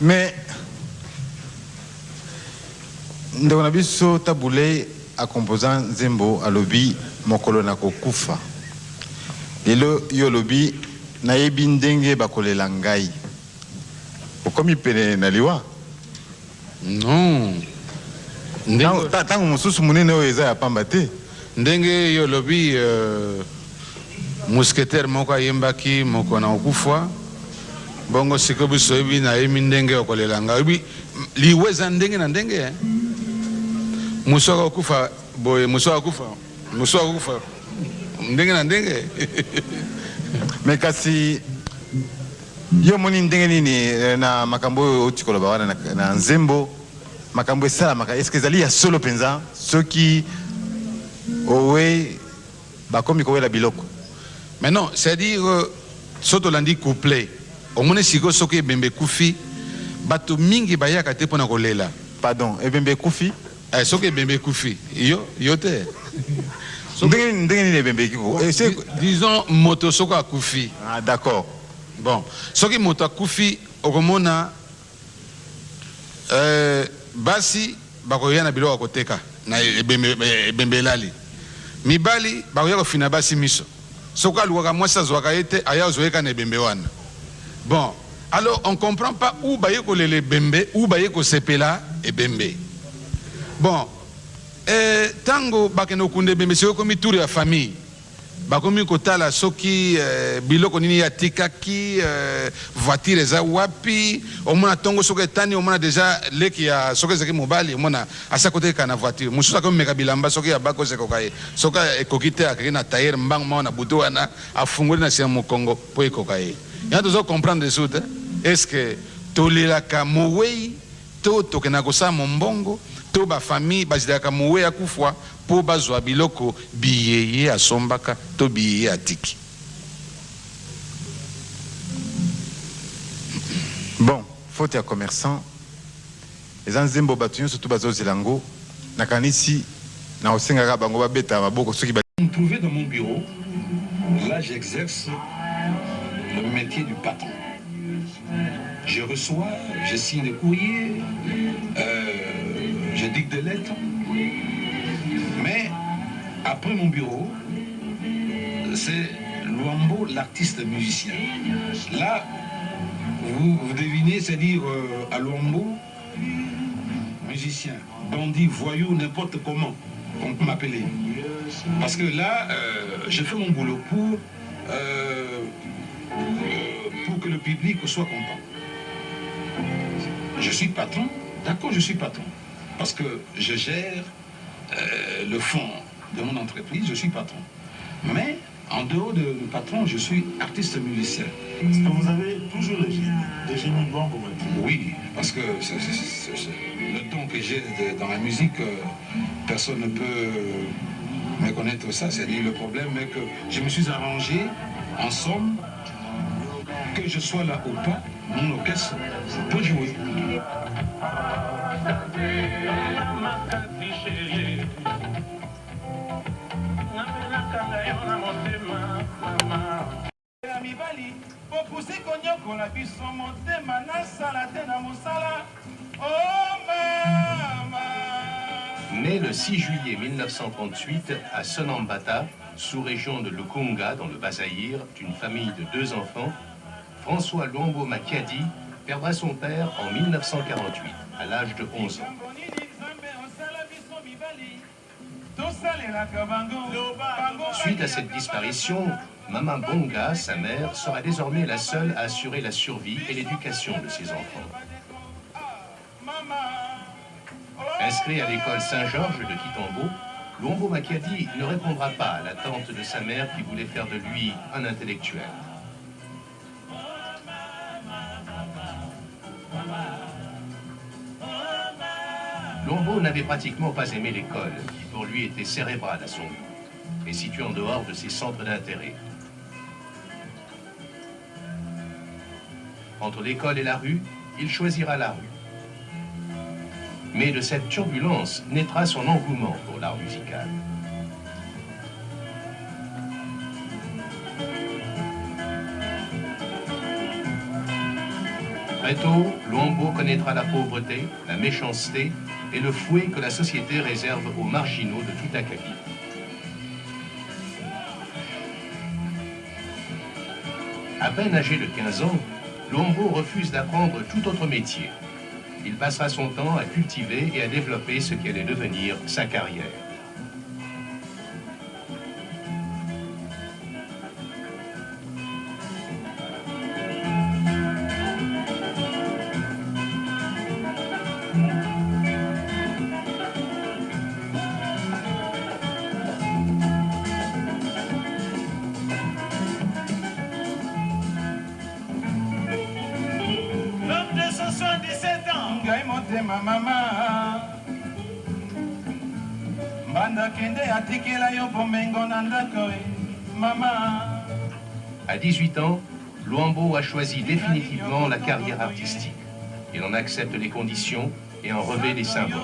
Mais ndeko na biso tabule a composant Zembo a lobby mokolo na kokufa. Lelo yo lobby na yebi ndenge bakolela ngai. Okomi pene na liwa? Non. Tango mosusu munene oyo eza ya pamba te. Ndenge yo lobby mousquetaire moko ayembaki moko na kokufa. Bongo siko biso yebi na yebi ndenge okolela ngai. Yebi liweza ndenge na ndenge muso akufa boye muso akufa ndenge na ndenge. Mais kasi yo moni ndenge nini na makambo oyo otikoloba wana na Nzembo makambo esalamaka est-ce que ezali ya solo penza soki owe bakomi kowela biloko? Mais non, c'est-à-dire soto landi couplet omone siko soki ebembe kufi bato mingi bayaka te mpona kolela. Pardon, ebembe kufi? Soki ebembe kufi yo te. Ndenge nini ebembe kiko? Disons moto soko akufi. Ah d'accord. Bon, soki moto akufi okomona basi bakoya na biloko koteka na ebembe elali. Mibali bakoya kofina basi miso. Soko alukaka mwasi azwaka ete aya ozoyeka na ebembe wana. Bon, alors on comprend pas où baye kolele ebembe, où baye kosepela ebembe. Bon, tango bakeno kunde ebembe siko komi tour ya famille. Bakomi kotala soki biloko nini ya tikaki voiture eza wapi omona tongo soki etani omona deja leki ya soki ezaki mobali omona asa koteka na voiture mosusu akomeka bilamba soki ya bako sekoka ye soki ekoki te akeki na tailleur mbango mao na butu wana afungoli na nsima mokongo mpo ekoka ye yana tozo comprendre su te est ce que tolelaka mowei to tokenda kosala mombongo to bafamille bazilaka mowei akufwa po bazwa biloko biyeye asombaka to biyeye atiki. Bon, faute ya commerçant eza Nzembo bato nyonso to bazozela ngo nakanisi na osengaka bango babeta maboko soki Vous me trouvez dans mon bureau, là j'exerce le métier du patron. Je reçois, je signe des courriers, je dicte des lettres. Mais après mon bureau, c'est Luambo, l'artiste musicien. Là, vous devinez, c'est-à-dire à Luambo, musicien, bandit, voyou, n'importe comment on peut m'appeler. Parce que là, je fais mon boulot pour que le public soit content. Je suis patron, d'accord, je suis patron. Parce que je gère le fond de mon entreprise, je suis patron. Mais en dehors de patron, je suis artiste musicien. Est-ce que vous avez toujours des génies bons, comme on dit? Oui, parce que le don que j'ai dans la musique, personne ne peut me connaître ça. C'est-à-dire le problème est que je me suis arrangé, en somme, que je sois là ou pas, mon orchestre peut jouer. Né le 6 juillet 1938 à Sonambata, sous-région de Lukunga, dans le Bas-Aïr, d'une famille de 2 enfants, François Luambo Makiadi perdra son père en 1948, à l'âge de 11 ans. Suite à cette disparition, Maman Bonga, sa mère, sera désormais la seule à assurer la survie et l'éducation de ses enfants. Inscrit à l'école Saint-Georges de Kitambo, Luambo Makiadi ne répondra pas à l'attente de sa mère qui voulait faire de lui un intellectuel. Luambo n'avait pratiquement pas aimé l'école, qui pour lui était cérébrale à son goût, et située en dehors de ses centres d'intérêt. Entre l'école et la rue, il choisira la rue. Mais de cette turbulence naîtra son engouement pour l'art musical. Très tôt, Luambo connaîtra la pauvreté, la méchanceté et le fouet que la société réserve aux marginaux de tout acabit. À peine âgé de 15 ans, Luambo refuse d'apprendre tout autre métier. Il passera son temps à cultiver et à développer ce qui allait devenir sa carrière. À 18 ans, Luambo a choisi définitivement la carrière artistique. Il en accepte les conditions et en revêt les symboles.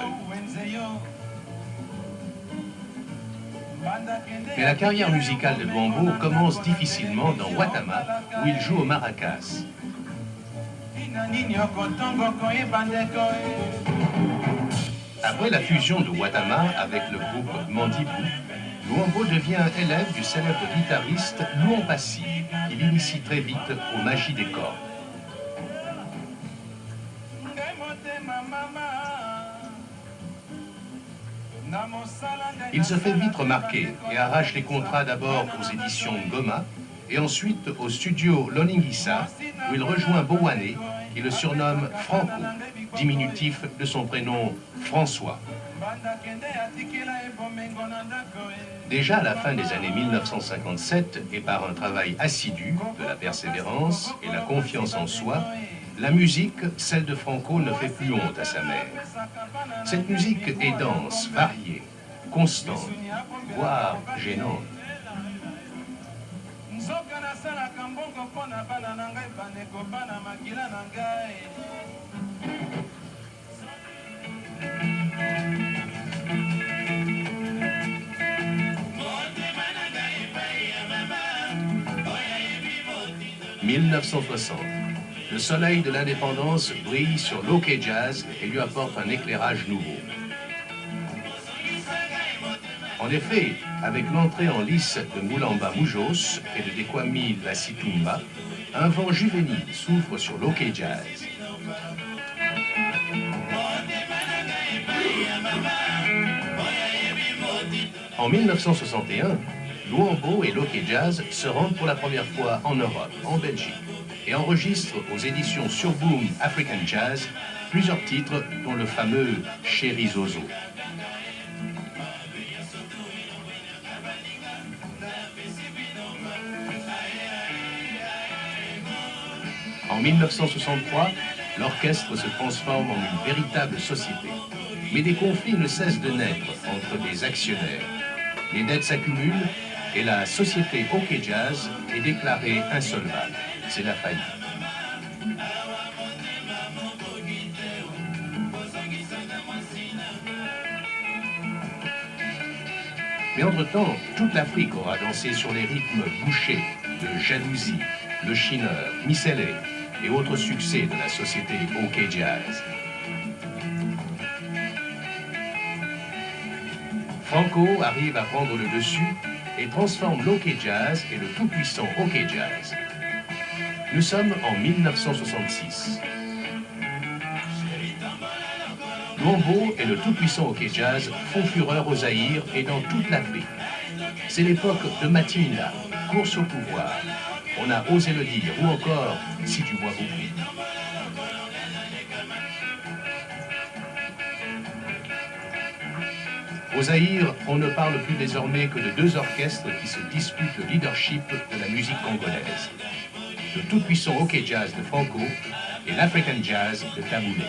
Mais la carrière musicale de Luambo commence difficilement dans Ouattama, où il joue au maracas. Après la fusion de Ouattama avec le groupe Mandibou, Luambo devient un élève du célèbre guitariste Louon Passy, qui l'initie très vite aux magies des cordes. Il se fait vite remarquer et arrache les contrats d'abord aux éditions Goma et ensuite au studio Loningissa, où il rejoint Bowane, qui le surnomme Franco, diminutif de son prénom François. Déjà à la fin des années 1957, et par un travail assidu, de la persévérance et la confiance en soi, la musique, celle de Franco, ne fait plus honte à sa mère. Cette musique est dense, variée, constante, voire gênante. « 1960. Le soleil de l'indépendance brille sur l'Ok Jazz et lui apporte un éclairage nouveau. En effet, avec l'entrée en lice de Moulamba Moujos et de Dekwami Lassitumba, un vent juvénile souffle sur l'Ok Jazz. En 1961, Luambo et l'Ok Jazz se rendent pour la première fois en Europe, en Belgique, et enregistrent aux éditions Surboom African Jazz plusieurs titres, dont le fameux Chéri Zozo. En 1963, l'orchestre se transforme en une véritable société. Mais des conflits ne cessent de naître entre les actionnaires. Les dettes s'accumulent et la société OK Jazz est déclarée insolvable. C'est la faillite. Mais entre-temps, toute l'Afrique aura dansé sur les rythmes bouchés de Jalousie, Le Chineur, Misélé et autres succès de la société OK Jazz. Franco arrive à prendre le dessus et transforme l'Ok Jazz et le tout-puissant OK Jazz. Nous sommes en 1966. Luambo et le tout-puissant OK Jazz font fureur au Zaïre et dans toute l'Afrique. C'est l'époque de Matinda, course au pouvoir. On a osé le dire, ou encore si tu bois beaucoup. Au Zaïre, on ne parle plus désormais que de deux orchestres qui se disputent le leadership de la musique congolaise. Le tout-puissant OK Jazz de Franco et l'African Jazz de Taboulé.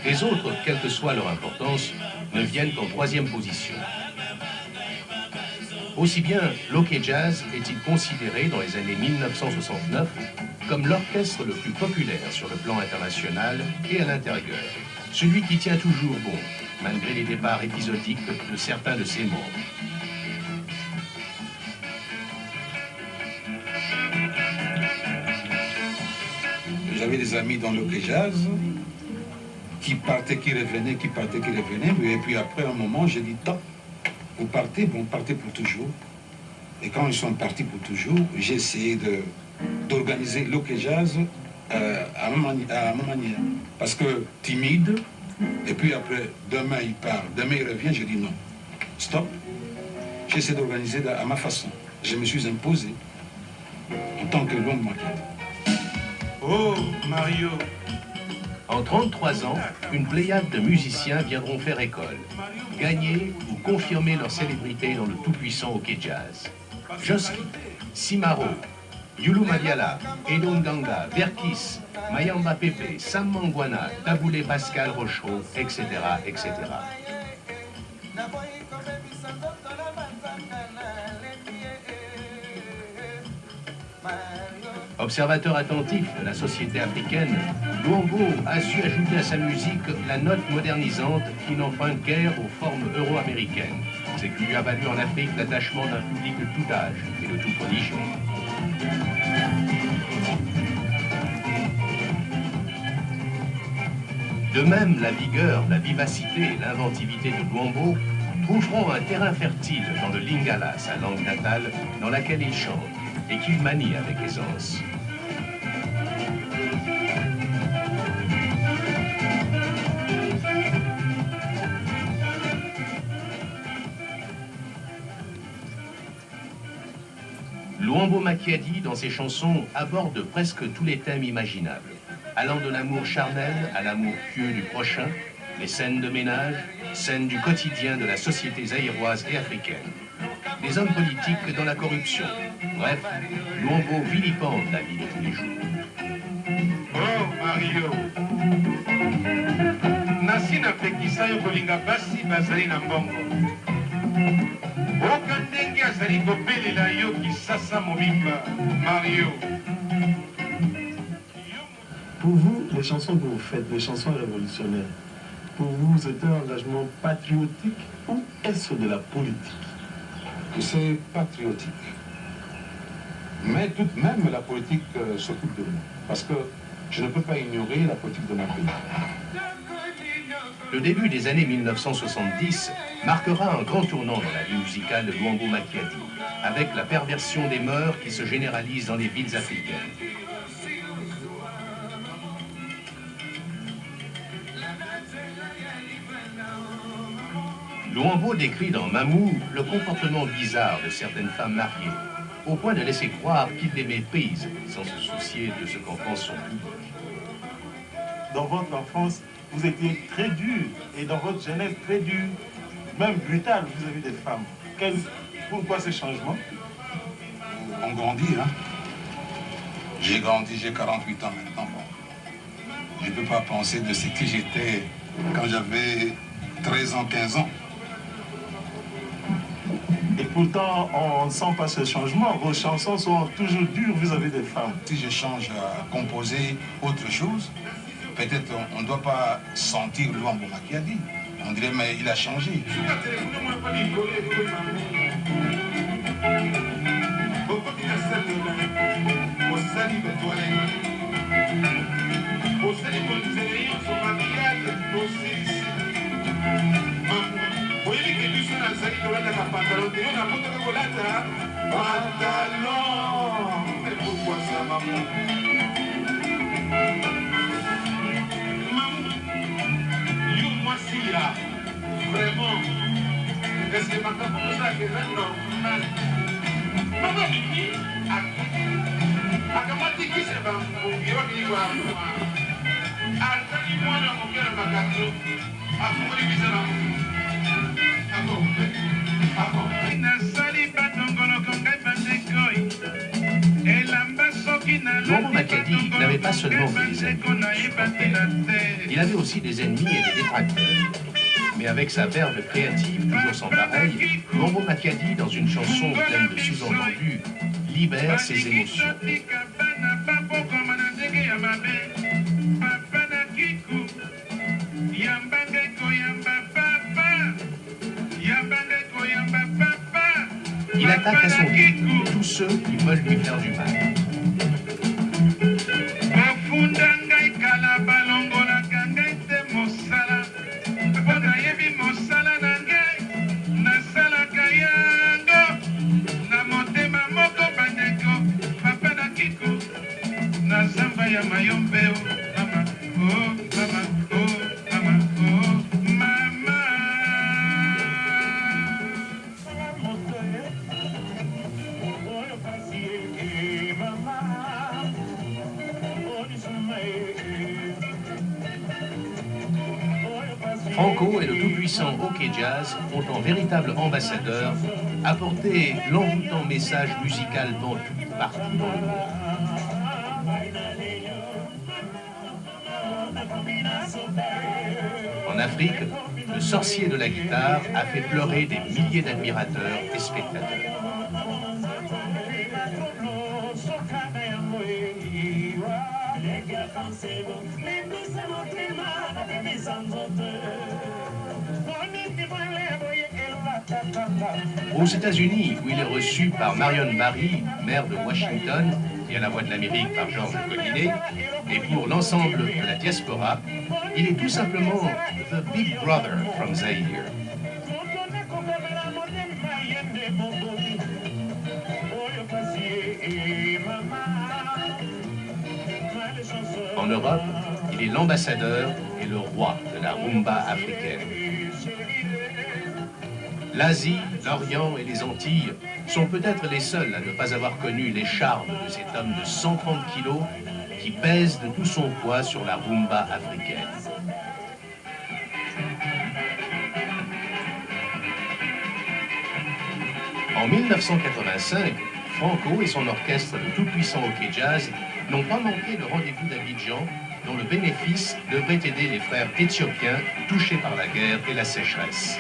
Les autres, quelle que soit leur importance, ne viennent qu'en troisième position. Aussi bien l'Ok Jazz est-il considéré dans les années 1969 comme l'orchestre le plus populaire sur le plan international et à l'intérieur, celui qui tient toujours bon, malgré les départs épisodiques de certains de ses membres. J'avais des amis dans le jazz qui partaient, qui revenaient, qui partaient, qui revenaient. Et puis après un moment, j'ai dit, tant, vous partez, bon, partez pour toujours. Et quand ils sont partis pour toujours, j'ai essayé d'organiser le jazz à ma manière. Parce que timide, et puis après, demain il part, demain il revient, j'ai dit non, stop. J'essaie d'organiser à ma façon. Je me suis imposé en tant que Luambo Makiadi. Oh, Mario. En 33 ans, une pléiade de musiciens viendront faire école, gagner ou confirmer leur célébrité dans le tout-puissant hockey jazz. Joski, Simaro, Yulu Madiala, Edo Nganga, Berkis, Mayamba Pepe, Sam Mangwana, Taboulé Pascal Rochereau, etc., etc. Observateur attentif de la société africaine, Luambo a su ajouter à sa musique la note modernisante qui n'emprunte guère aux formes euro-américaines. Ce qui lui a valu en Afrique l'attachement d'un public de tout âge et de toute religion. De même, la vigueur, la vivacité et l'inventivité de Luambo trouveront un terrain fertile dans le lingala, sa langue natale, dans laquelle il chante et qu'il manie avec aisance. Luambo Makiadi, dans ses chansons, aborde presque tous les thèmes imaginables, allant de l'amour charnel à l'amour pieux du prochain, les scènes de ménage, scènes du quotidien de la société zaïroise et africaine, les hommes politiques dans la corruption. Bref, Luambo vilipende la vie de tous les jours. Oh, Mario. Nasi na pekisa yo kolinga basi bazali na mbongo. Oka ndenge azali kobelela yo kisasa mobimba, Mario. Pour vous, les chansons que vous faites, les chansons révolutionnaires, pour vous, c'est un engagement patriotique ou est-ce de la politique? C'est patriotique. Mais tout de même, la politique s'occupe de nous. Parce que je ne peux pas ignorer la politique de mon pays. Le début des années 1970 marquera un grand tournant dans la vie musicale de Luambo Makiadi, avec la perversion des mœurs qui se généralise dans les villes africaines. Luambo décrit dans Mamou le comportement bizarre de certaines femmes mariées, au point de laisser croire qu'il les méprise sans se soucier de ce qu'en pense son public. Dans votre enfance, vous étiez très dur et dans votre jeunesse très dur, même brutal vis-à-vis des femmes. Pourquoi ce changement? On grandit, hein. J'ai grandi, j'ai 48 ans maintenant. Bon. Je ne peux pas penser de ce que j'étais quand j'avais 13 ans, 15 ans. Et pourtant, on ne sent pas ce changement. Vos chansons sont toujours dures vis-à-vis des femmes. Si je change à composer autre chose, peut-être on ne doit pas sentir Luambo Makiadi. On dirait, mais il a changé. Pourquoi ça, maman? Vraiment, est-ce que ma femme peut ça que c'est normal? Maman, Mimi, akamati qui se va m'ouvrir qui va atani moi na mon cœur magazo afuri bizana ako na sali patongolo kongai pandekoi elamba soki na Luambo Makiadi n'avait pas seulement des amis, il avait aussi des ennemis et des détracteurs. Mais avec sa verve créative toujours sans pareil, Luambo Makiadi, dans une chanson pleine de sous-entendus, libère ses émotions. Il attaque à son rythme tous ceux qui veulent lui faire du mal. Franco et le tout-puissant OK Jazz ont en véritable ambassadeur apporté l'envoûtant message musical dans toute partie dans le monde. En Afrique, le sorcier de la guitare a fait pleurer des milliers d'admirateurs et spectateurs. Aux États-Unis, où il est reçu par Marion Barry, maire de Washington, et à la Voix de l'Amérique par Georges Collinet, et pour l'ensemble de la diaspora, il est tout simplement The Big Brother from Zaire. En Europe, il est l'ambassadeur et le roi de la rumba africaine. L'Asie, l'Orient et les Antilles sont peut-être les seuls à ne pas avoir connu les charmes de cet homme de 130 kilos qui pèse de tout son poids sur la rumba africaine. En 1985, Franco et son orchestre de tout-puissant OK Jazz n'ont pas manqué le rendez-vous d'Abidjan, dont le bénéfice devrait aider les frères éthiopiens touchés par la guerre et la sécheresse.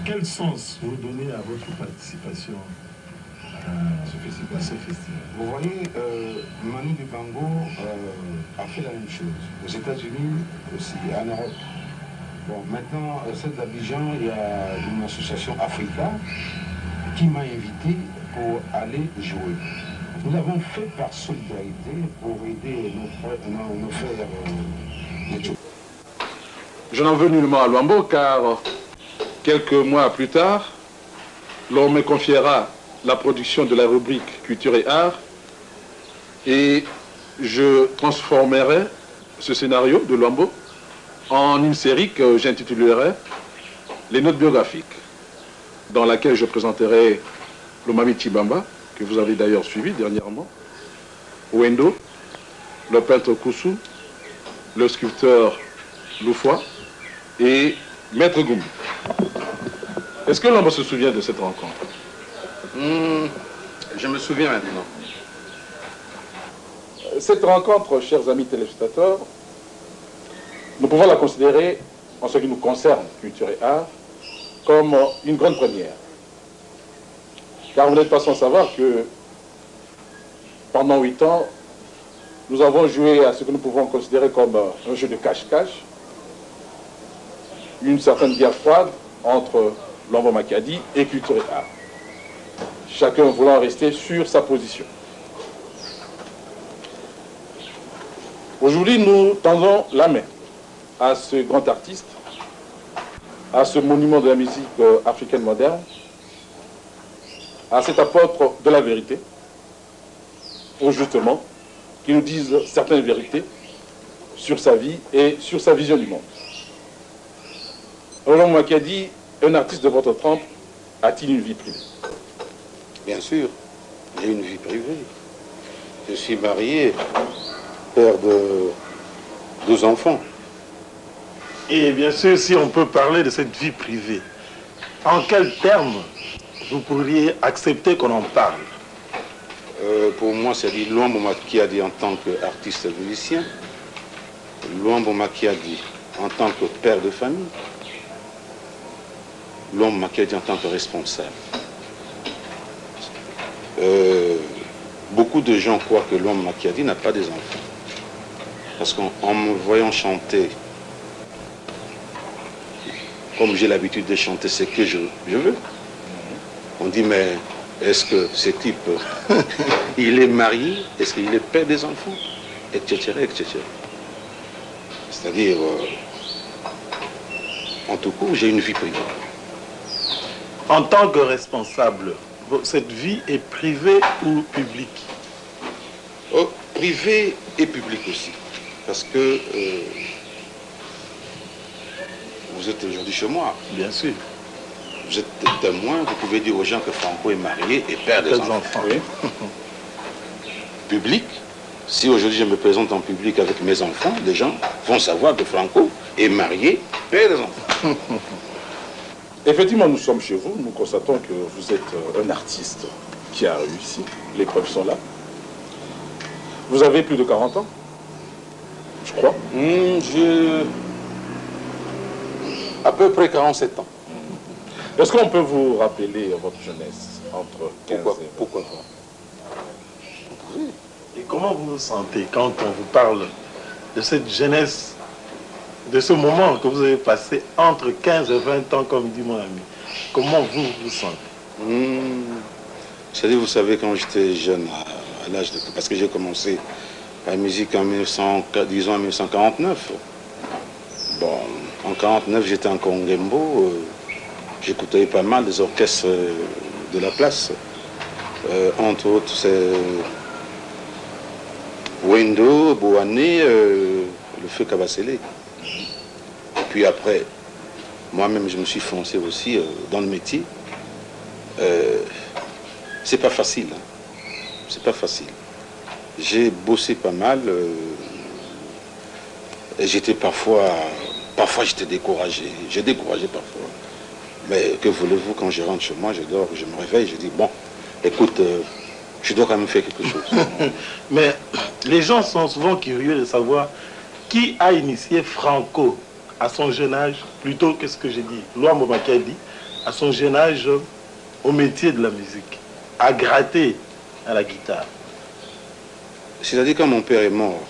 Quel sens vous donnez à votre participation à ce festival? Vous voyez, Manu Dibango a fait la même chose. Aux États-Unis aussi, et en Europe. Bon, maintenant, celle d'Abidjan, il y a une association Africa qui m'a invité pour aller jouer. Nous l'avons fait par solidarité pour aider nos frères éthiopiens. Je n'en veux nullement à Luambo car quelques mois plus tard, l'on me confiera la production de la rubrique Culture et Art et je transformerai ce scénario de Luambo en une série que j'intitulerai Les notes biographiques, dans laquelle je présenterai le Mami Tibamba, que vous avez d'ailleurs suivi dernièrement, Wendo, le peintre Koussou, le sculpteur Loufoua et Maître Goumbi. Est-ce que l'homme se souvient de cette rencontre? Je me souviens maintenant. Cette rencontre, chers amis téléspectateurs, nous pouvons la considérer, en ce qui nous concerne, Culture et Art, comme une grande première. Car vous n'êtes pas sans savoir que pendant 8 ans, nous avons joué à ce que nous pouvons considérer comme un jeu de cache-cache, une certaine guerre froide entre Luambo Makiadi et Culture et Art, chacun voulant rester sur sa position. Aujourd'hui, nous tendons la main à ce grand artiste, à ce monument de la musique africaine moderne, à cet apôtre de la vérité, pour justement qu'il nous dise certaines vérités sur sa vie et sur sa vision du monde. Luambo Makiadi, un artiste de votre trempe, a-t-il une vie privée? Bien sûr, j'ai une vie privée. Je suis marié, père de 2 enfants. Et bien sûr, si on peut parler de cette vie privée, en quels termes vous pourriez accepter qu'on en parle? Pour moi, c'est dit Luambo Makiadi en tant qu'artiste musicien, Luambo Makiadi en tant que père de famille, Luambo Makiadi en tant que responsable. Beaucoup de gens croient que Luambo Makiadi n'a pas des enfants. Parce qu'en me voyant chanter, comme j'ai l'habitude de chanter ce que je veux, on dit mais est-ce que ce type, il est marié? Est-ce qu'il est père des enfants? Etc. etc. C'est-à-dire, en tout cas, j'ai une vie privée. En tant que responsable, cette vie est privée ou publique? Privée et publique aussi. Parce que vous êtes aujourd'hui chez moi. Bien sûr. vous êtes témoin, vous pouvez dire aux gens que Franco est marié et père des enfants. Oui. Public, si aujourd'hui je me présente en public avec mes enfants, les gens vont savoir que Franco est marié, père des enfants. Effectivement, nous sommes chez vous, nous constatons que vous êtes un artiste qui a réussi, les preuves sont là. Vous avez plus de 40 ans, je crois. À peu près 47 ans. Est-ce qu'on peut vous rappeler votre jeunesse entre 15 et... Pourquoi pas? Et comment vous vous sentez quand on vous parle de cette jeunesse, de ce moment que vous avez passé entre 15 et 20 ans, comme dit mon ami? Comment vous vous sentez? C'est-à-dire, vous savez, quand j'étais jeune, à l'âge de... Parce que j'ai commencé la musique en 1949. Bon, en 1949, j'étais en Congembo. J'écoutais pas mal des orchestres de la place. Entre autres, c'est Wendo, Boané, le feu Kabasele. Et puis après, moi-même, je me suis foncé aussi dans le métier. C'est pas facile. Hein. C'est pas facile. J'ai bossé pas mal. Et j'étais parfois j'étais découragé. J'ai découragé parfois. Mais que voulez-vous, quand je rentre chez moi, je dors, je me réveille, je dis, bon, écoute, je dois quand même faire quelque chose. Mais les gens sont souvent curieux de savoir qui a initié Franco à son jeune âge, plutôt que ce que j'ai dit, Luambo Makiadi, à son jeune âge au métier de la musique, à gratter à la guitare. C'est-à-dire quand mon père est mort,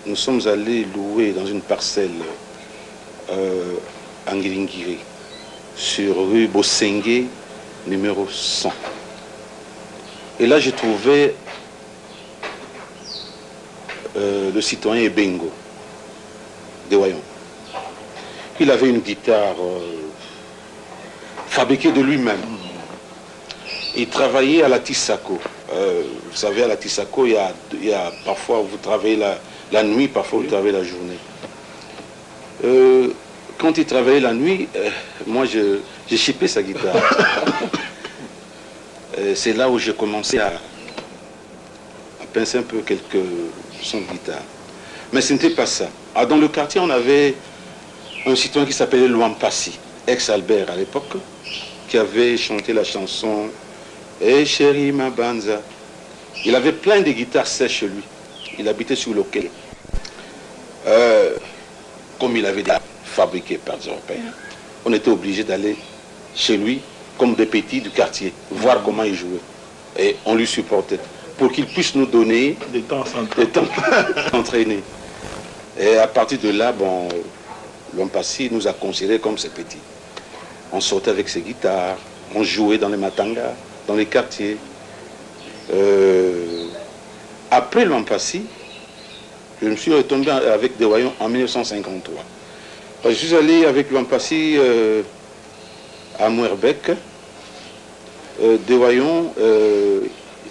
nous sommes allés louer dans une parcelle en Ngilingiri, sur rue Bosengue, numéro 100. Et là, j'ai trouvé le citoyen Ebengo, de Wayon. Il avait une guitare fabriquée de lui-même. Il travaillait à la Tissako. Vous savez, à la Tissako, il y a parfois, vous travaillez la nuit, parfois vous travaillez la journée. Quand il travaillait la nuit, moi, j'ai chippé sa guitare. C'est là où j'ai commencé à pincer un peu quelques sons de guitare. Mais ce n'était pas ça. Ah, dans le quartier, on avait un citoyen qui s'appelait Luampassi, ex-Albert à l'époque, qui avait chanté la chanson « Eh chérie ma banza ». Il avait plein de guitares sèches chez lui. Il habitait sur le quai. Comme il avait fabriqué par des Européens, on était obligé d'aller chez lui comme des petits du quartier, voir comment il jouait. Et on lui supportait pour qu'il puisse nous donner des temps s'entraîner. Et à partir de là, bon, Luampassi nous a considérés comme ses petits. On sortait avec ses guitares, on jouait dans les matangas, dans les quartiers. Après Luampassi, je me suis retombé avec De Wayon en 1953. Je suis allé avec Luampassi à Mouerbeck. De Wayon,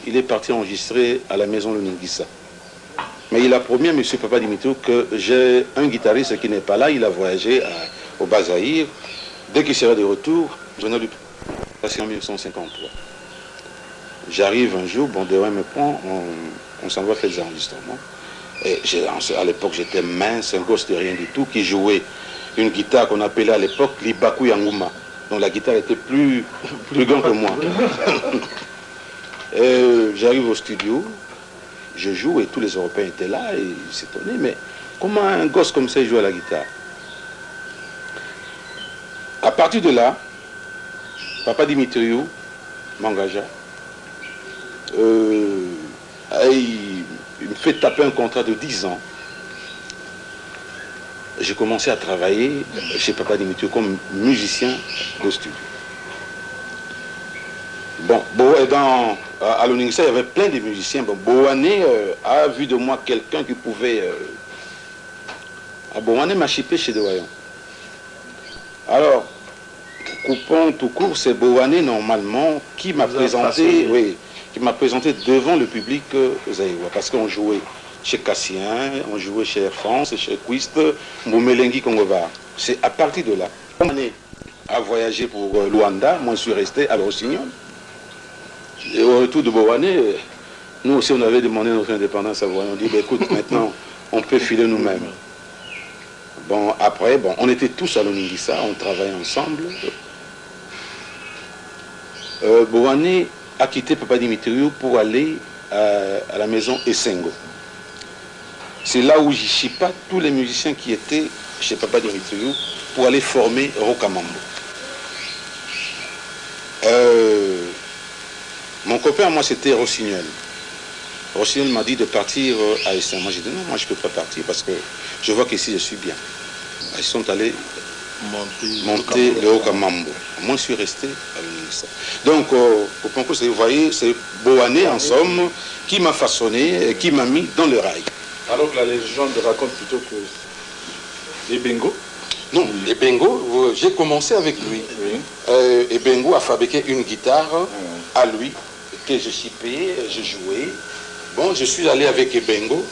il est parti enregistrer à la maison Le Ningissa. Mais il a promis à M. Papa Dimitrou que j'ai un guitariste qui n'est pas là. Il a voyagé au Bas-Zaïre. Dès qu'il sera de retour, je vais lui passer en 1953. J'arrive un jour, bon, De Wayon me prend, on s'en va faire des enregistrements. Et à l'époque, j'étais mince, un gosse de rien du tout, qui jouait une guitare qu'on appelait à l'époque l'Ibaku Yangouma. Donc la guitare était plus grande que moi. J'arrive au studio, je joue et tous les Européens étaient là et ils s'étonnaient. Mais comment un gosse comme ça joue à la guitare? À partir de là, Papa Dimitriou m'engagea. Il me fait taper un contrat de 10 ans. J'ai commencé à travailler chez Papa Dimitriou comme musicien de studio. Bon, à l'Oningissa, il y avait plein de musiciens. Bon, Boané a vu de moi quelqu'un qui pouvait... Boané m'a chippé chez De Wayon. Alors, coupant tout court, c'est Boané normalement qui m'a présenté, oui, qui m'a présenté devant le public zaïrois, parce qu'on jouait chez Cassien, on jouait chez Air France, chez Quist, Moumelengi Kongova. C'est à partir de là. On est à voyager pour Luanda, moi je suis resté à Rossignol. Et au retour de Bowané, nous aussi on avait demandé notre indépendance à Bowané. On dit, bah, écoute, maintenant on peut filer nous-mêmes. Bon, après, bon, on était tous à l'Oningissa, on travaillait ensemble. Bowané a quitté Papa Dimitriou pour aller à la maison Essengo. C'est là où j'y tous les musiciens qui étaient chez Papa Dimitriou pour aller former Rocamambo. Mon copain, moi, c'était Rossignol. Rossignol m'a dit de partir à Essengo. Moi, j'ai dit non, moi, je ne peux pas partir parce que je vois qu'ici, je suis bien. Ils sont allés monter le Rocamambo. Moi, je suis resté à l'Unissa. Donc, au concours, vous voyez, c'est Bowané, en somme, qui m'a façonné et qui m'a mis dans le rail. Alors que la légende raconte plutôt que Ebengo. Non, Ebengo, j'ai commencé avec lui. Oui. Ebengo a fabriqué une guitare à lui, que je chipais, je jouais. Bon, je suis allé avec Ebengo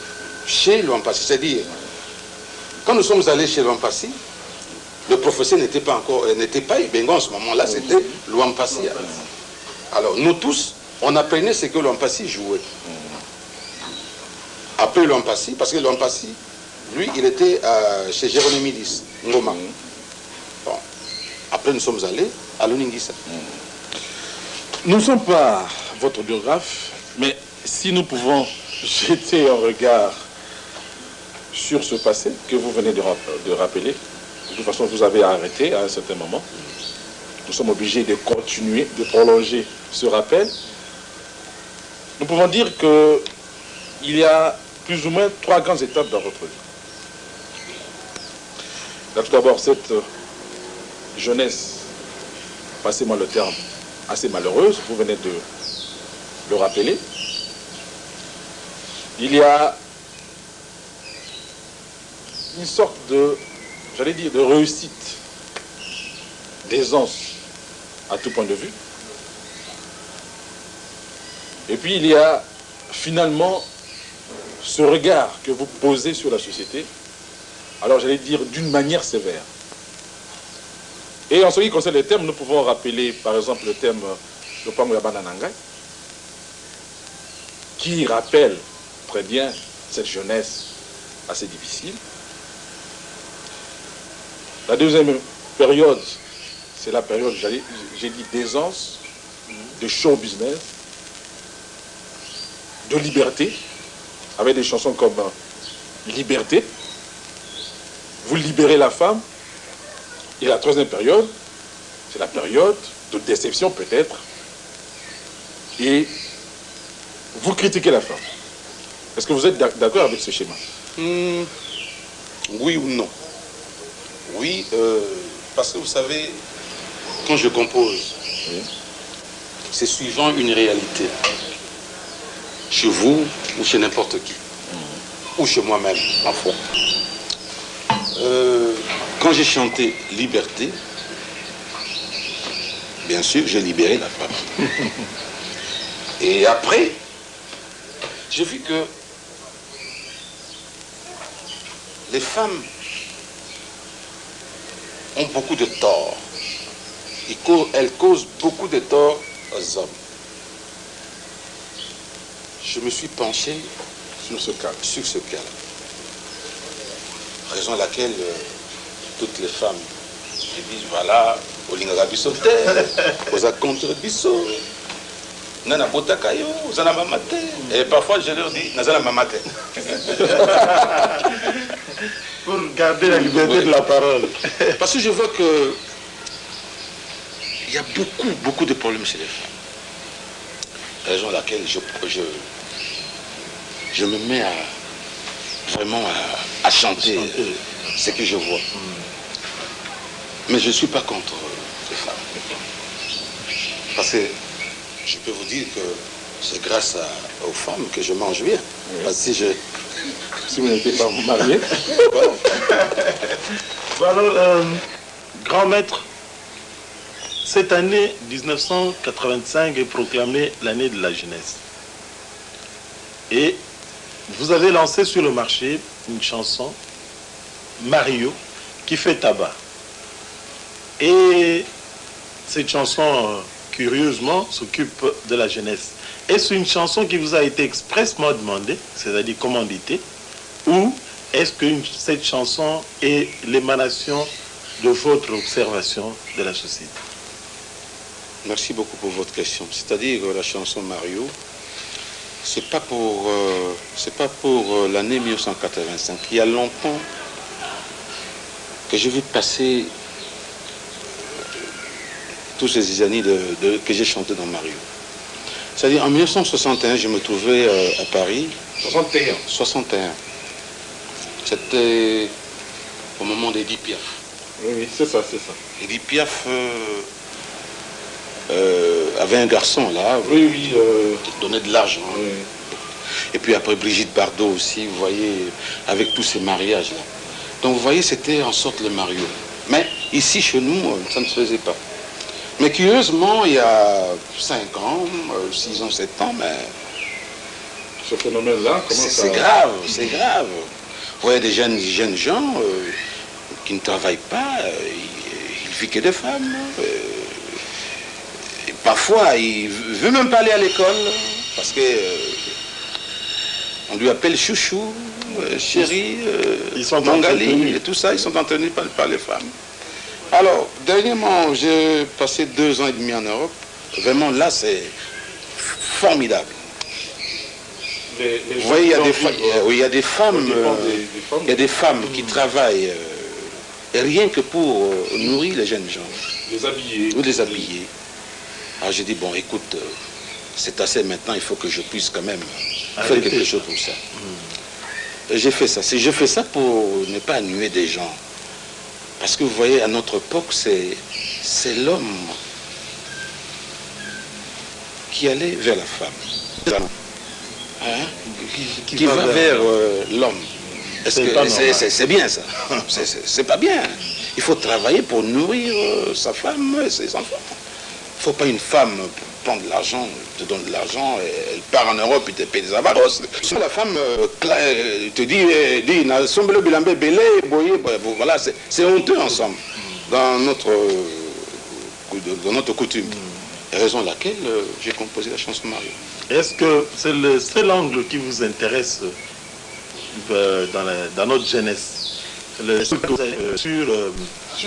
chez Luampassi. C'est-à-dire, quand nous sommes allés chez Luampassi, le professeur n'était pas Ebengo en ce moment-là, c'était Luampassi. Alors, nous tous, on apprenait ce que Luampassi jouait. Après Luampassi, parce que Luampassi, lui, il était chez Jéronimidis, Ngoma. Bon. Après, nous sommes allés à l'Oningissa. Nous ne sommes pas votre biographe, mais si nous pouvons jeter un regard sur ce passé que vous venez de rappeler, de toute façon, vous avez arrêté à un certain moment. Nous sommes obligés de continuer, de prolonger ce rappel. Nous pouvons dire qu'il y a plus ou moins 3 grandes étapes dans votre vie. Là, tout d'abord, cette jeunesse, passez-moi le terme, assez malheureuse, vous venez de le rappeler. Il y a une sorte de, j'allais dire, de réussite, d'aisance à tout point de vue. Et puis il y a finalement ce regard que vous posez sur la société, alors j'allais dire d'une manière sévère. Et en ce qui concerne les thèmes, nous pouvons rappeler par exemple le thème de Pamuyabana Nangai, qui rappelle très bien cette jeunesse assez difficile. La deuxième période, c'est la période, j'ai dit, d'aisance, de show business, de liberté, avec des chansons comme Liberté, vous libérez la femme. Et la troisième période, c'est la période de déception peut-être, et vous critiquez la femme. Est-ce que vous êtes d'accord avec ce schéma? Oui ou non? Oui, parce que vous savez, quand je compose, c'est suivant une réalité. Chez vous ou chez n'importe qui. Ou chez moi-même, en fond. Quand j'ai chanté Liberté, bien sûr, j'ai libéré la femme. Et après, j'ai vu que les femmes ont beaucoup de torts. Elles causent beaucoup de torts aux hommes. Je me suis penché sur ce cas. Raison à laquelle toutes les femmes disent voilà, Olingaka biso te, oza contre biso, nana botakayo, ozana mamate. Et parfois je leur dis nazana mamate. Pour garder la liberté de la parole. Parce que je vois que il y a beaucoup de problèmes chez les femmes. Raison à laquelle je me mets vraiment à chanter ce que je vois. Mais je ne suis pas contre les femmes. Parce que je peux vous dire que c'est grâce aux femmes que je mange bien. Parce que si vous n'étiez pas marié. Bon alors, grand maître, cette année 1985 est proclamée l'année de la jeunesse. Et vous avez lancé sur le marché une chanson, Mario, qui fait tabac. Et cette chanson, curieusement, s'occupe de la jeunesse. Est-ce une chanson qui vous a été expressément demandée, c'est-à-dire commanditée, ou est-ce que cette chanson est l'émanation de votre observation de la société? Merci beaucoup pour votre question. C'est-à-dire la chanson Mario, c'est pas pour l'année 1985. Il y a longtemps que j'ai vu passer toutes ces années que j'ai chanté dans Mario. C'est-à-dire en 1961, je me trouvais à Paris. 61. C'était au moment d'Edith Piaf. Oui, c'est ça. Edith Piaf avait un garçon là, qui donnait de l'argent. Oui. Et puis après Brigitte Bardot aussi, vous voyez, avec tous ces mariages là. Donc vous voyez, c'était en sorte le Mario. Mais ici, chez nous, ça ne se faisait pas. Mais curieusement, il y a 5 ans, 6 ans, 7 ans, mais... Ce phénomène-là, comment ça... C'est grave. Vous voyez des jeunes gens qui ne travaillent pas, ils vivent que des femmes. Et parfois, ils ne veulent même pas aller à l'école, parce que on lui appelle chouchou, chérie, mangali, et tout ça, ils sont entenus par les femmes. Alors, dernièrement, j'ai passé 2 ans et demi en Europe. Vraiment, là, c'est formidable. Vous voyez, il y a des femmes, il y a des femmes qui travaillent rien que pour nourrir les jeunes gens. Les habiller. Alors j'ai dit, bon, écoute, c'est assez maintenant, il faut que je puisse quand même faire quelque chose pour ça. Et j'ai fait ça. Je fais ça pour ne pas annuler des gens. Parce que vous voyez, à notre époque, c'est l'homme qui allait vers la femme. Hein? Qui va vers l'homme. C'est bien ça? C'est pas bien. Il faut travailler pour nourrir sa femme et ses enfants. Il ne faut pas une femme prendre de l'argent, te donne de l'argent, elle part en Europe et te paye des avaros. La femme te dit, voilà, c'est honteux ensemble dans notre coutume. Raison laquelle j'ai composé la chanson Mario. Est-ce que c'est le seul angle qui vous intéresse dans notre jeunesse, sur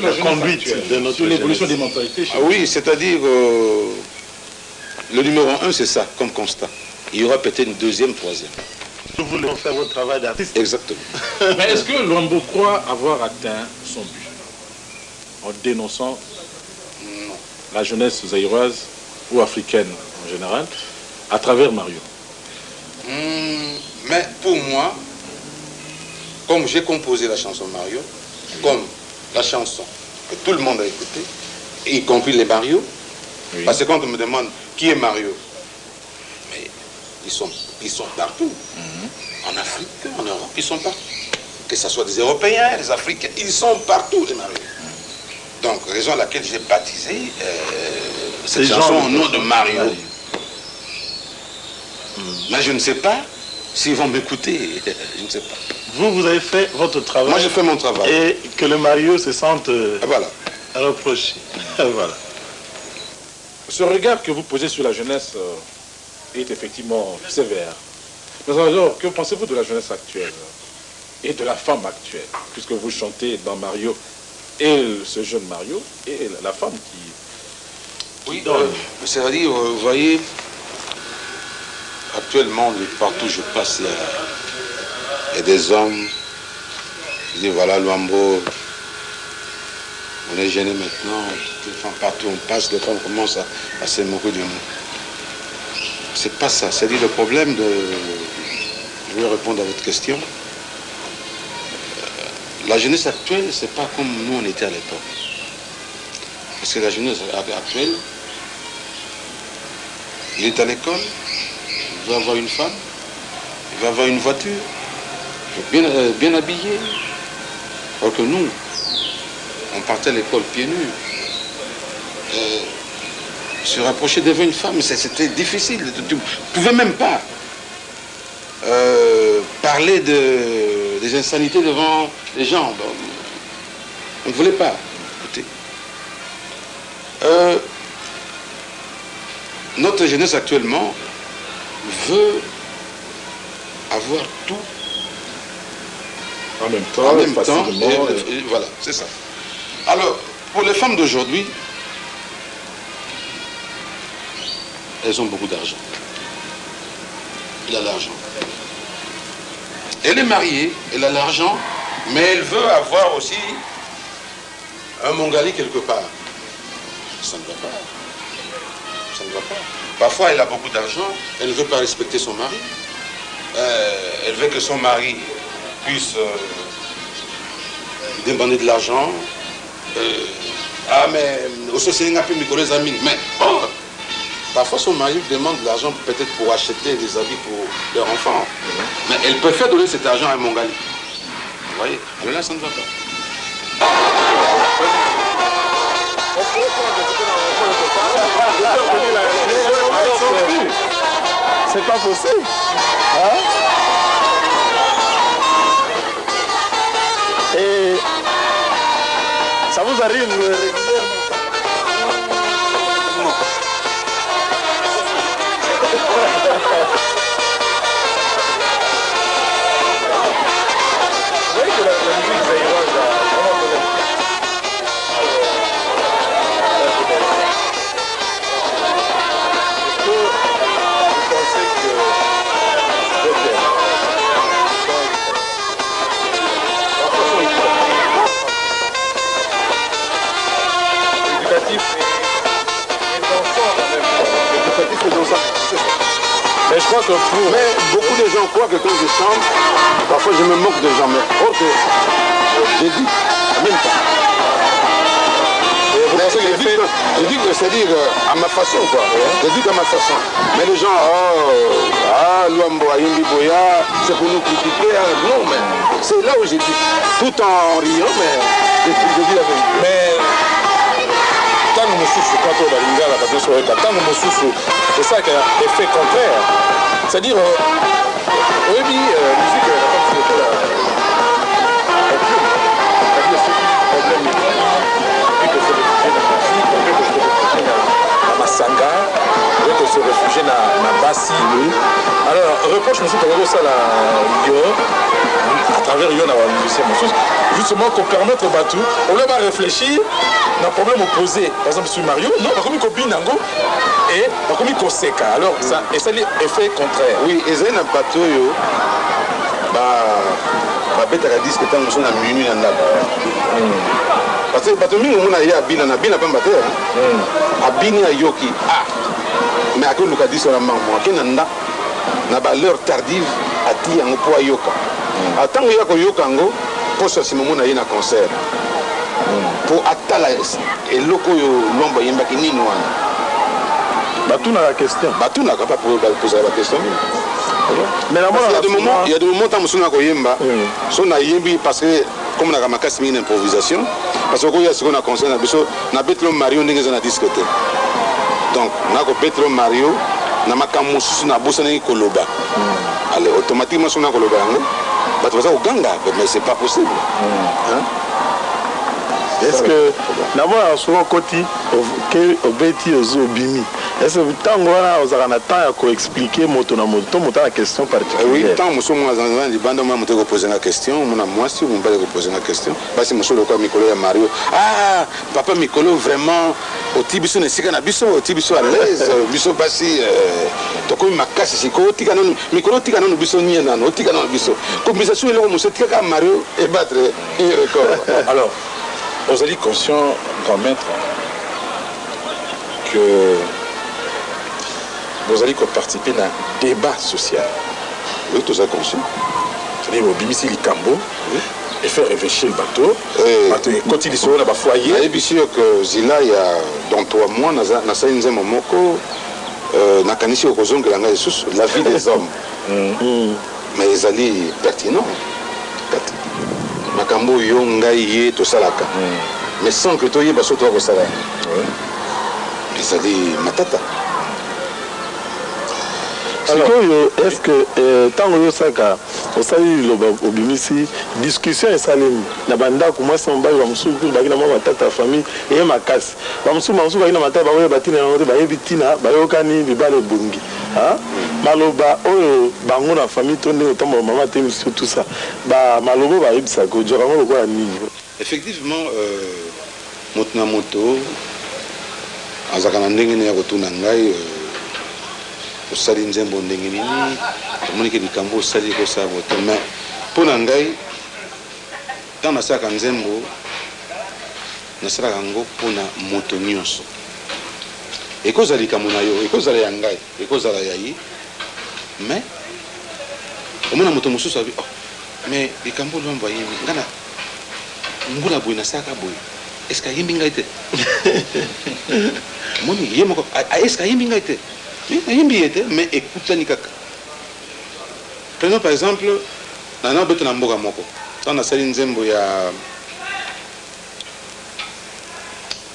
la conduite de notre sur l'évolution des jeunesse? mentalités? Oui, c'est-à-dire, le numéro 1, c'est ça, comme constat. Il y aura peut-être une deuxième, troisième. Vous voulez faire votre travail d'artiste? Exactement. Mais est-ce que Luambo croit avoir atteint son but en dénonçant la jeunesse zaïroise ou africaine en général à travers Mario? Mais pour moi, comme j'ai composé la chanson Mario, comme la chanson que tout le monde a écoutée, y compris les Mario, parce que quand on me demande qui est Mario, mais ils sont partout. En Afrique, en Europe, ils sont partout. Que ce soit des Européens, des Africains, ils sont partout, les Mario. Donc, raison à laquelle j'ai baptisé cette chanson au nom de Mario. Mais je ne sais pas s'ils vont m'écouter, je ne sais pas. Vous avez fait votre travail. Moi, j'ai fait mon travail. Et que le Mario se sente reproché. Voilà. Ce regard que vous posez sur la jeunesse est effectivement sévère. Mais alors, que pensez-vous de la jeunesse actuelle et de la femme actuelle, puisque vous chantez dans Mario et ce jeune Mario et la femme qui... Oui, c'est-à-dire, vous voyez, actuellement, partout où je passe, il y a des hommes qui disent, voilà, Luambo, on est gêné maintenant, les femmes partout on passe, les femmes commencent à se moquer de nous. C'est pas ça, c'est-à-dire le problème de... Je vais répondre à votre question. La jeunesse actuelle, c'est pas comme nous on était à l'époque. Parce que la jeunesse actuelle, il est à l'école, il va avoir une femme, il va avoir une voiture, bien habillé. Alors que nous, on partait à l'école pieds nus. Se rapprocher devant une femme, c'était difficile. Tu ne pouvais même pas. parler des insanités devant les gens. Bon, on ne voulait pas. Écoutez. Notre jeunesse actuellement veut avoir tout en même temps. Et voilà, c'est ça. Alors, pour les femmes d'aujourd'hui, elles ont beaucoup d'argent. Il a l'argent. Elle est mariée, elle a l'argent, mais elle veut avoir aussi un Mongali quelque part. Ça ne va pas. Ça ne va pas. Parfois, elle a beaucoup d'argent, elle ne veut pas respecter son mari. Elle veut que son mari puisse demander de l'argent. Mais aussi c'est un peu les amis. Mais parfois son mari demande de l'argent peut-être pour acheter des habits pour leurs enfants. Mais elle préfère donner cet argent à Mongali. Vous voyez? Alors là, ça ne va pas. C'est pas possible. Hein? Et ça vous arrive régulièrement? Vous voyez que la musique zaïroise a vraiment donné. Est-ce que vous pensez que mais je crois que mais beaucoup de gens croient que quand je chante, parfois je me moque des gens, mais or que j'ai dit en même temps. Je dis que c'est-à-dire à ma façon quoi. Je dis qu'à ma façon. Mais les gens, Luambo, Ayimbi Boya, c'est pour nous critiquer. Non, mais c'est là où j'ai dit, tout en riant, mais je dis la vérité. Mais tant que Moussoussou, quand on va lire la bataille sur le cas, tant que Moussoussou, c'est ça qui a effet contraire. C'est-à-dire, oui, musique, Masanga, on se réfugier dans Bassi. Alors, reproche monsieur Togo ça à travers Yon à musicien justement pour permettre Batou, on va réfléchir dans le problème opposé. Par exemple sur Mario, non, par contre copine Nango et par contre Koseka. Alors ça et ça l'effet contraire. Oui, et ça n'a pas tout yo. Bête à disque tant que na minuit na parce que Batou mingi mona ya bina na bina pas mater. Abini ya yoki. Mais à cause du cadis sur la maman, kenanda na ba l'heure tardive a ti yango po yoka. Atango yako yokango pour ce moment na yina concert. Pour atala et loko yo lomba yemba kinini wana. Batuna la question. Batuna pas pour poser la question. Mais il y a des moments où on a koyemba, on a yembi parce que comme on a ramakasi une improvisation, parce que y a ce qu'on a concert na betlo Mario ndenge na discuter. Donc on a ko betlo Mario na makamusu na bossa na koloba. Allez automatiquement on a koloba ngo. Bato ça au ganga mais c'est pas possible. Est-ce que d'abord souvent côté que obeti ozobimi est-ce que tango wana ozakana temps ya ko expliquer moto na moto la question particulière? Oui, tant moso mo zanzana di bando mo te ko poser la question, mon moi si vous me pas poser la question. Basi moso le quoi Mikolo ya Mario. Papa Mikolo vraiment au tibiso ne sika na biso au tibiso à l'aise, biso basi to ko makasi siko tika non Mikolo tika non biso ni na no tika non biso. Ko biso sur le moso tika Mario et battre un record. Alors vous allez conscient, grand maître, que vous allez participer à un débat social. Oui, tout ça conscient. C'est-à-dire, au Bimisi Likambo, et faire réfléchir le bateau. Quand il est sur le foyer. Et bien sûr que Zila, il y a dans 3 mois, na sainze momoko, na kanisi okozonga la vie des hommes. Mais ils allaient pertinent. Makambo yo ngai ye to salaka mais sans que toye baso to ko sala ils allaient matata sikoyo est-ce que ntango oyosaka osali liloba obimisi discussion esalemi na bandako mwasi na mobali bamosusu kutu baki na mwa matata ya famille eye makasi bamosusu baki na matata bakoyeba ntina yango te bayebi ntina bayokani mibale ebongi maloba oyo bango na famille to ndenge otambola mama te misu tout ça maloba bayebisaka ojwaka yango lokola nini? Effectivement, moto na moto azalaka na ndenge nini ya kotuna ngai osali nzembo ndenge nini tomonike likambo osali ekosala bote mais mpo na ngai ntango nasalaka nzembo nasalaka yango mpo na moto nyonso ekozala likambo na yo ekozala ya ngai ekozala ya ye mais omona moto mosusu abi mais likambo lwambo ayembi nga na ngula boye nasalaka boye est ce que ayembi ngai te moni ye moko est ce que ayembi ngai te ayembi ye te mais ekutani kaka. Prenons par exemple nana bete na mboka moko ntango nasali nzembo ya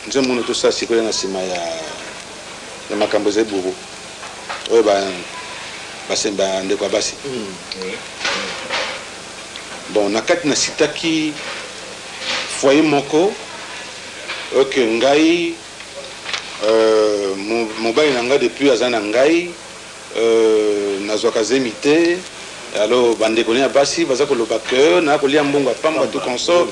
nzembo ono tosala sikoyo na nsima ya makambo eza eburu oyo basemba ndeko ya basi bon na kati nasitaki foyer moko oke ngai mobali na ngai depuis aza na ngai nazwaka zemi te alors bandeko ya basi baza koloba ke na kolia mbongo apamba tout consort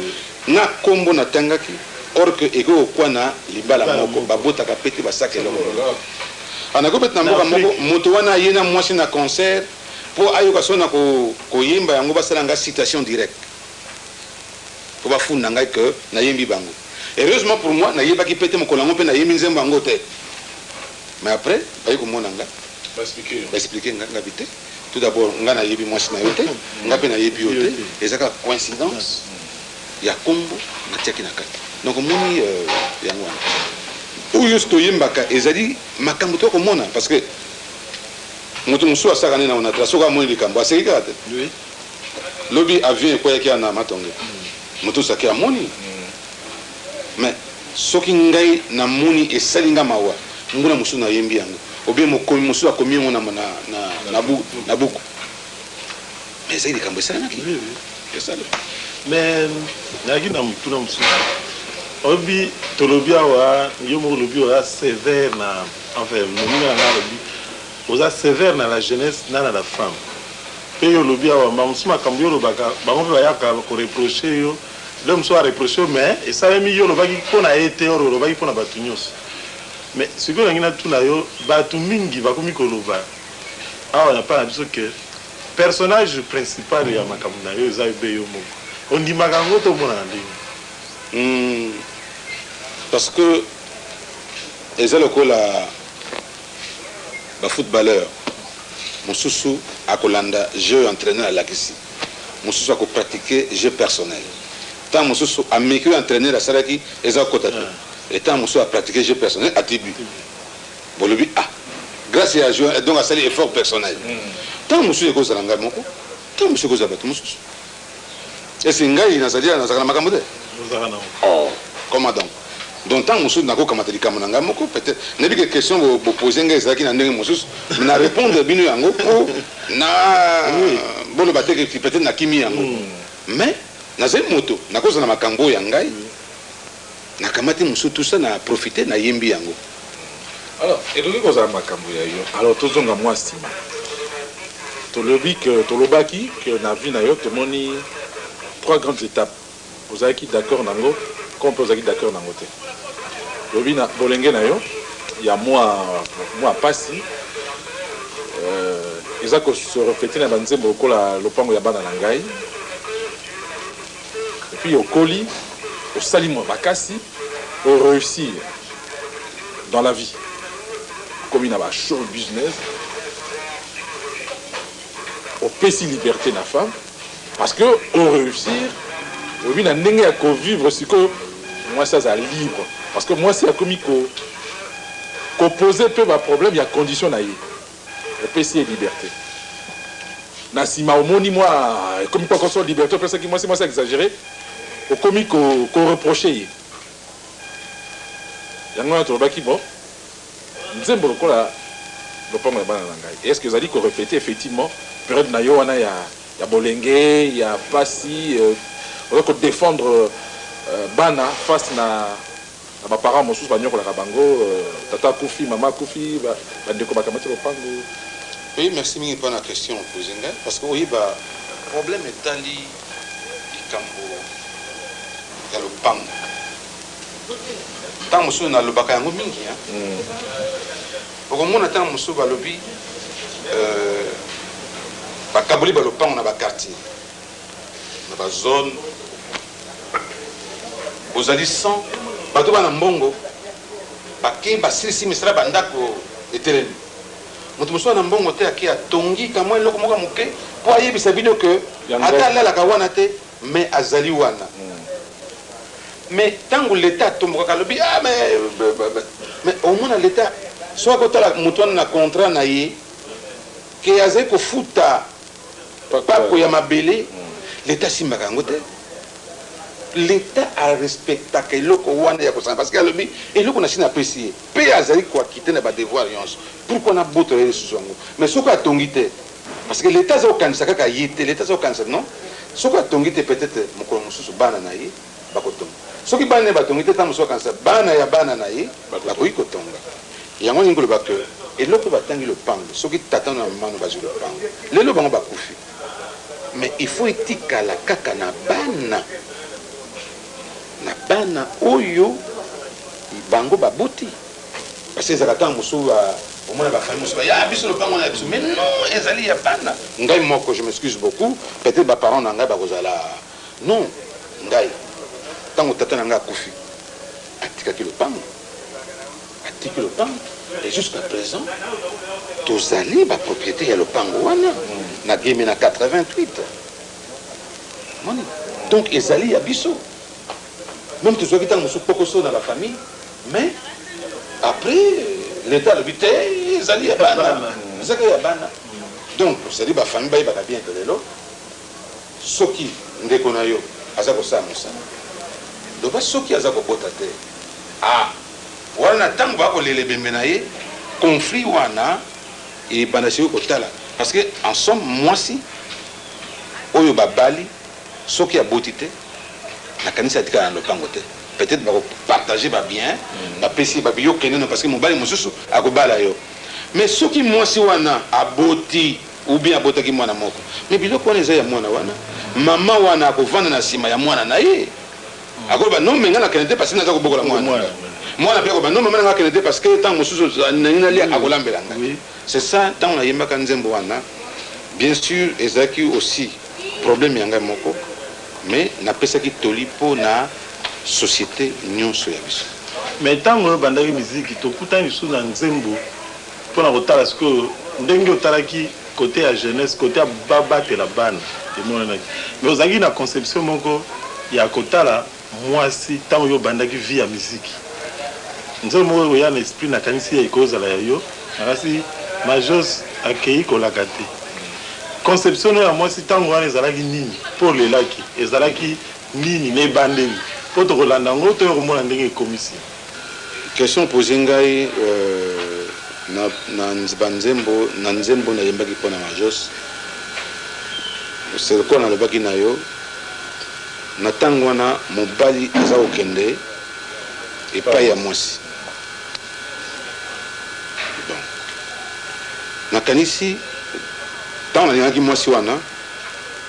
na kombo natangaki or que eko okwana libala moko babotaka pete basaka eloko anakobeta na mboka moko moto wana aye na mwasi na concert mpo ayoka so na koyemba yango basala nga citation directe po bafunda ngai ke nayembi bango. Heureusement pour moi nayebaki pete mokolo yango mpe nayembi nzembo yango te mais après bayi komona nga baexplike nga bi te tout d'abord nga nayebi mwasi na yo te nga mpe nayebi yo te ezaka coïncidence ya kombo natiaki na kati donc omoni yango wana oyo nyonso toyembaka ezali makambo to komona parce que moto mosusu asaka nini na onatra soki amoni likambo aseki kaka te lobi avion ekweyaki na matonge moto osaki amoni mais soki ngai namoni esali nga mawa nguna mosusu nayembi yango obie mokomi mosusu akomi yango na buku mais ezali likambo esalanaki esala mais nayaki na motuna mosusu obi tolobi awa yo moko lobi oza sévère na enfin moninga nanga lobi oza sévère na la jeunesse na la femme mpe yo lobi awa bamosusu makambo yo olobaka bango mpe bayaka koreproche yo le mosusu areproche yo mais esalemi yo olobaki mpo na ye te oro olobaki mpo na bato nyonso mais sikoyo olangi natuna yo bato mingi bakomi koloba awa na mpa na biso ke personnage principal ya makambo na yo eza ebe yo moko ondimaka yango to omona na ndenge parce que eza lokola bafootballeur mosusu akolanda jeu entraîneur alakisi mosusu akopratique jeu personnel tant mosusu ameki oyo entraîneur asalaki eza kokota te etant mosusu apratique jeu personnel atibu bolobi grâce ya jeu donc asali effort personnel tant mosusu ekozala ngai moko tant mosusu ekozala bato mosusu esi ngai nazalaka na makambo te comment donc tant mosusu nakokamata likambo na ngai moko peut-être nayebi ke question bopose ngai ezalaki na ndenge mosusu na répondre bino yango mpo na boloba te peut-être nakimi yango mais nazali moto nakozala na makambo oyo ya ngai nakamati mosusu tout ça na profite nayembi yango. Alors eloki kozala makambo ya yo alors tozonga mwa nsima tolobi ke tolobaki ke na vie na yo tomoni 3 grandes étapes ozalaki d'accord nango comme mpe ozalaki d'accord nango te lobi na bolenge na yo ya mwa pasi eza kose reflete na banzembo lokola lopango ya bana na ngai epuis okoli osali mwa makasi oréussir dans la vie komi na bashow business opesi liberté na femme parce que oréussir obi na ndenge ya kovivre sikoyo mwasi aza libre parce que mwasi akomi kopose mpe baproblème ya condition na ye opesi ye liberté na nsima omoni mwa ekomi kwa koso liberté opesaki mwasi exagéré okomi koreproche ye yango wana tolobaki bon nzembo lokola lopango ya bana na ngai. Est-ce que ezali ko répéter effectivement période na yo wana ya bolenge ya pasi ko défendre bana face na ba parents mosusu banyokolaka bango tata kufi mama kufi ba ndeko bakamati lopango. Oui, merci mingi pour la question posée parce que oui ba problème etali likambo ya lopango. Tant mosusu na lobaka yango mingi okomona tant mosusu balobi bakaboli balopango na bakartier na bazone ozali 100 bato bana mbongo bake basilisi misala bandako etelemi moto mosusu na mbongo te ake atongi kamwa eloko moko moke mpo ayebisa bino ke ata alalaka wana te mais azali wana mais ntango l'état atombokaka alobi mais omona l'état so akotala moto wana na contrat na ye ke azali kofuta pako ya mabele l'état simbaka yango te l'état arespectaka eloko wana ya kosala parce que alobi eloko na sini apesi ye mpe azali koakite na badevoir nyonso pourkui na botola ye lisusu yango mais soki atongi te parce que l'état aza kokanisa kaka ye te l'état aza kokanisa non soki atongi te peut-être mokolo mosusu bana na ye bakotonga soki bana na ye batongi te ntango mosusu akanisa bana ya bana na ye bakoki kotonga yango ningi koloba ke eloko batangi lopango soki tata na mama bazwi lopango lelo bango bakufi mais il faut etikala kaka na bana oyo bango baboti parce que ezalaka ntango mosusu omona bafamille mosusu ya biso lopango na biso mais non ezali ya bana ngai moko je m'excuse beaucoup peut-être baparent na ngai bakozala non ngai ntango tata na ngai akufi atikaki lopango et jusqu'à présent tozali bapropriété ya lopango wana na gemi na 88 moni donc ezali ya biso même tozwaki ntango mosusu pokoso na bafamille mais après l'état alobi te ezali ya bana ezaka ya bana donc ezali bafamille bayebaka bien te lelo soki ndeko na yo aza kosala mosala loba soki aza kobota te wana ntango bakolela ebembe na ye conflit wana ebanda sikoyo kotala parce que en somme mwasi oyo babali soki aboti te nakanisi atikala na lopango te peut-être bakopartage babien bapesi babiyo kendeno parce que mobali mosusu akobala yo mais soki mwasi wana aboti ou bien abotaki mwana moko mais biloko wana eza ya mwana wana mama wana akovanda na nsima ya mwana na ye akoba non menga nakende te parce que naza kobokola mwana mpe akoba non mama nanga akende te parce que ntango mosusu nali akolambela ngai c'est ça ntango nayembaka nzembo wana bien sûr ezalaki aussi problème ya ngai moko mais napesaki toli mpo na société nyonso ya biso mais ntango oyo bandaki miziki tokutani lisusu na nzembo mpona kotala sikoyo ndenge otalaki kote ya jeunesse kote ya babatela bana emonanaki mais ozalaki na conception moko ya kotala mwasi ntango oyo obandaki vie ya miziki nzembo moko oya na esprit nakanisi ya ekozala ya yo nakasi majos akei kolaka te conception ya mwasi ntango wana ezalaki nini mpo olelaki ezalaki nini na ebandeli mpo tokolanda yango to komona ndenge ekomisi question posé ngai na nzembo nayembaki mpo na majos seloko nalobaki na yo na ntango wana mobali aza kokende epai ya mwasi nakanisi ntango nalingaki mwasi wana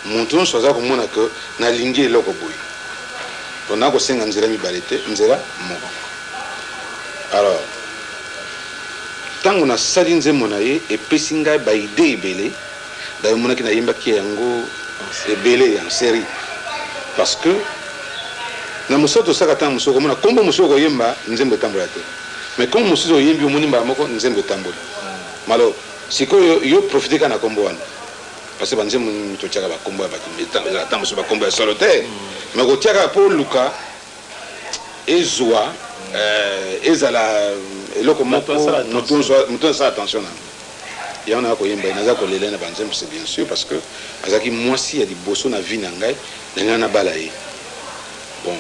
moto nyonso aza komona ke nalingi eloko boye to nakosenga nzela mibale te nzela moko alors ntango nasali nzembo na ye epesi ngai baide ebele dayo monaki nayembaki yango ebele ya série parce que na mosusu tosaka ntango mosusu komona kombo mosusu okoyemba nzembo etambola te mais kombo mosusu oyembi omoni mbala moko nzembo etamboli malo sikoyo yo profite kaka na kombo wana parce que banzembo nini totiaka bakombo ya bato mosusu bakombo ya solo te mais kotiaka mpo oluka ezwa ezala eloko moko moto asala attention na yango naza koyemba naza kolela na banzembo c'est bien sûr parce que azalaki mwasi ya liboso na vie na ngai nalinga nabala ye bon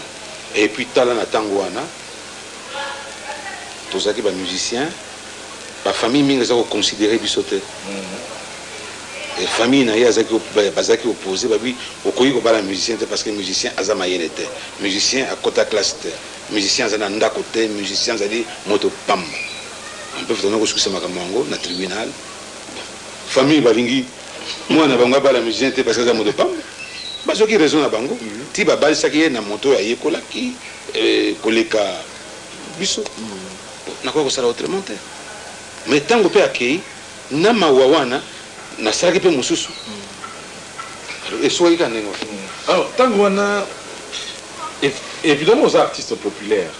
et puis tala na ntango wana tozalaki bamusicien ba famille mingi za ko considérer bisote et famille na ya zaki bazaki opposé babi okoyi ko bala musicien parce que musicien azama yelete musicien à kota classe te musicien azana ndako te musicien azali moto pam on peut faire que c'est makamango na tribunal famille balingi moi na bango bala musicien te parce que azama moto pam bazo ki raison na bango ti ba bal saki na moto ya yekola ki koleka biso na ko sala autrement te mais tango pe akei na mawawana na saraki pe mususu et soit il alors tango wana évidemment aux artistes populaires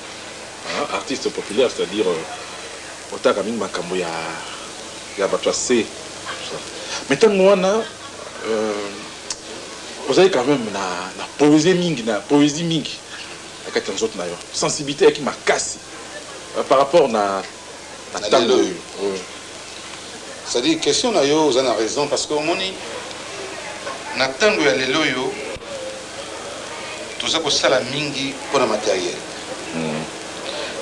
artistes populaires c'est-à-dire otaka mingi makambo ya bato C mais tango wana vous avez quand même na poésie mingi akati nzoto na yo sensibilité avec makasi par rapport na tango c'est-à-dire question na yo vous en a raison parce que moni na tango ya lelo yo toza ko sala mingi pour la matériel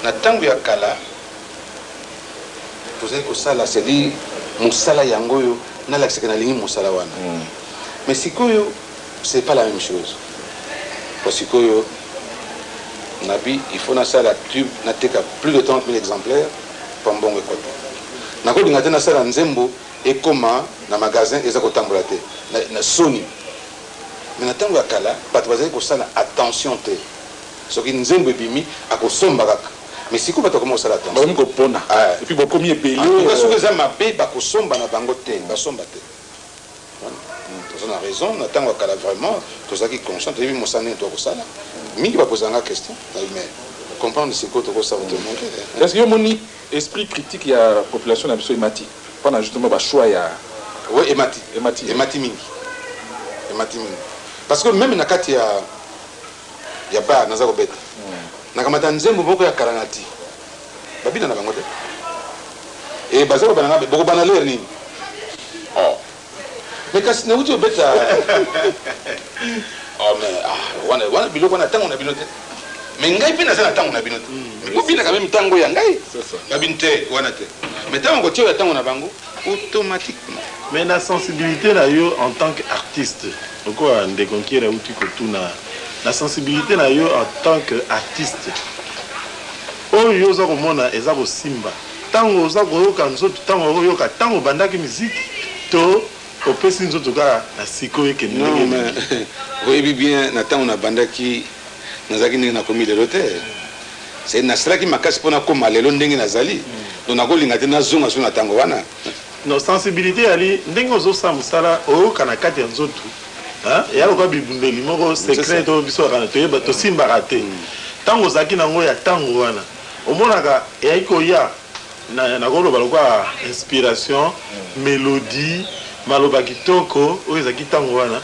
na tango ya kala toza ko sala c'est-à-dire musala yango yo na la sekana lingi musala wana mais sikoyo c'est pas la même chose parce que nabi il faut na sala tube na teka plus de 30 000 exemplaires pour bon école na ko linga tena sala nzembo et comment na magasin eza ko tambola te na Sony mais na tango ya kala bato bazali ko sala attention te soki nzembo ebimi akosomba kaka mais siko bato comment sala attention ko pona et puis beaucoup mieux payé parce que ça m'a payé bakosomba na bango te basomba te on a raison na tango ya kala vraiment tozaki conscient et puis mosane to ko sala mingi ba poser la question mais comprendre ce que to ko sala autrement est-ce que moni esprit critique ya population na biso emati pendant justement ba choix ya oui emati mingi parce que même na kati ya ba naza ko beta na kamata nzembo boko ya karanati babina na bango te et bazaro banana boko banale nini mais kasi na uti beta mais wana biloko na tango na binote mais ngai pe na sana tango na binote ko bina quand même tango ya ngai babinte wana te mais tango ko tio ya tango na bango automatiquement mais la sensibilité là yo en tant qu'artiste pourquoi on déconquiert outil que tout la sensibilité là yo en tant qu'artiste oyo za komona eza ko simba tango za ko yoka nzoto tango yoka tango bandaki musique to opesi nzoto ka na siko yeke non mais oui bien na tango na bandaki nazaki ndenge na komi lelo te c'est nasalaki makasi mpona koma lelo ndenge nazali donc nakolinga te nazonga so na tango wana no sensibilité ali ndenge ozosala mosala oyoka na kati ya nzoto eya lokola bibundeli moko secret to biso yakana toyeba tosimbaka te ntango ozalaki nango ya ntango wana omonaka eyaki koya nakoloba lokola inspiration mélodie maloba kitoko oyo ezalaki ntango wana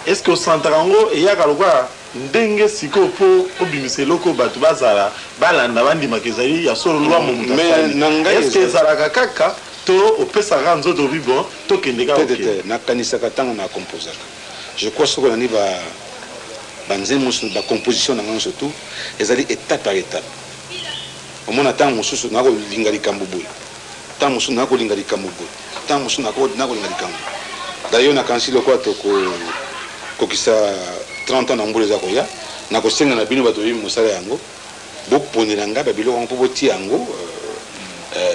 est ce que osantaka yango eyaka lokola ndenge sikoyo mpo obimisa eloko bato bazala balanda bandimaka ezali ya solo lwa momutu est ce que ezalaka kaka to opesaka nzoto obi bon tokende kaka nakanisaka ntango na composaka je crois soko nani banzembo mosusu bacomposition na ngai surtout ezali étape par étape omona ntango mosusu nakolinga likambo boye ntango mosusu nakolinga likambo boye ntango mosusu nakolinga likambo d'ailleurs nakanisi lokola tokokisa 30 ans na mbula eza koya nakosenga na bino bato oyebi mosala yango boponela ngai babiloko yango mpo botia yango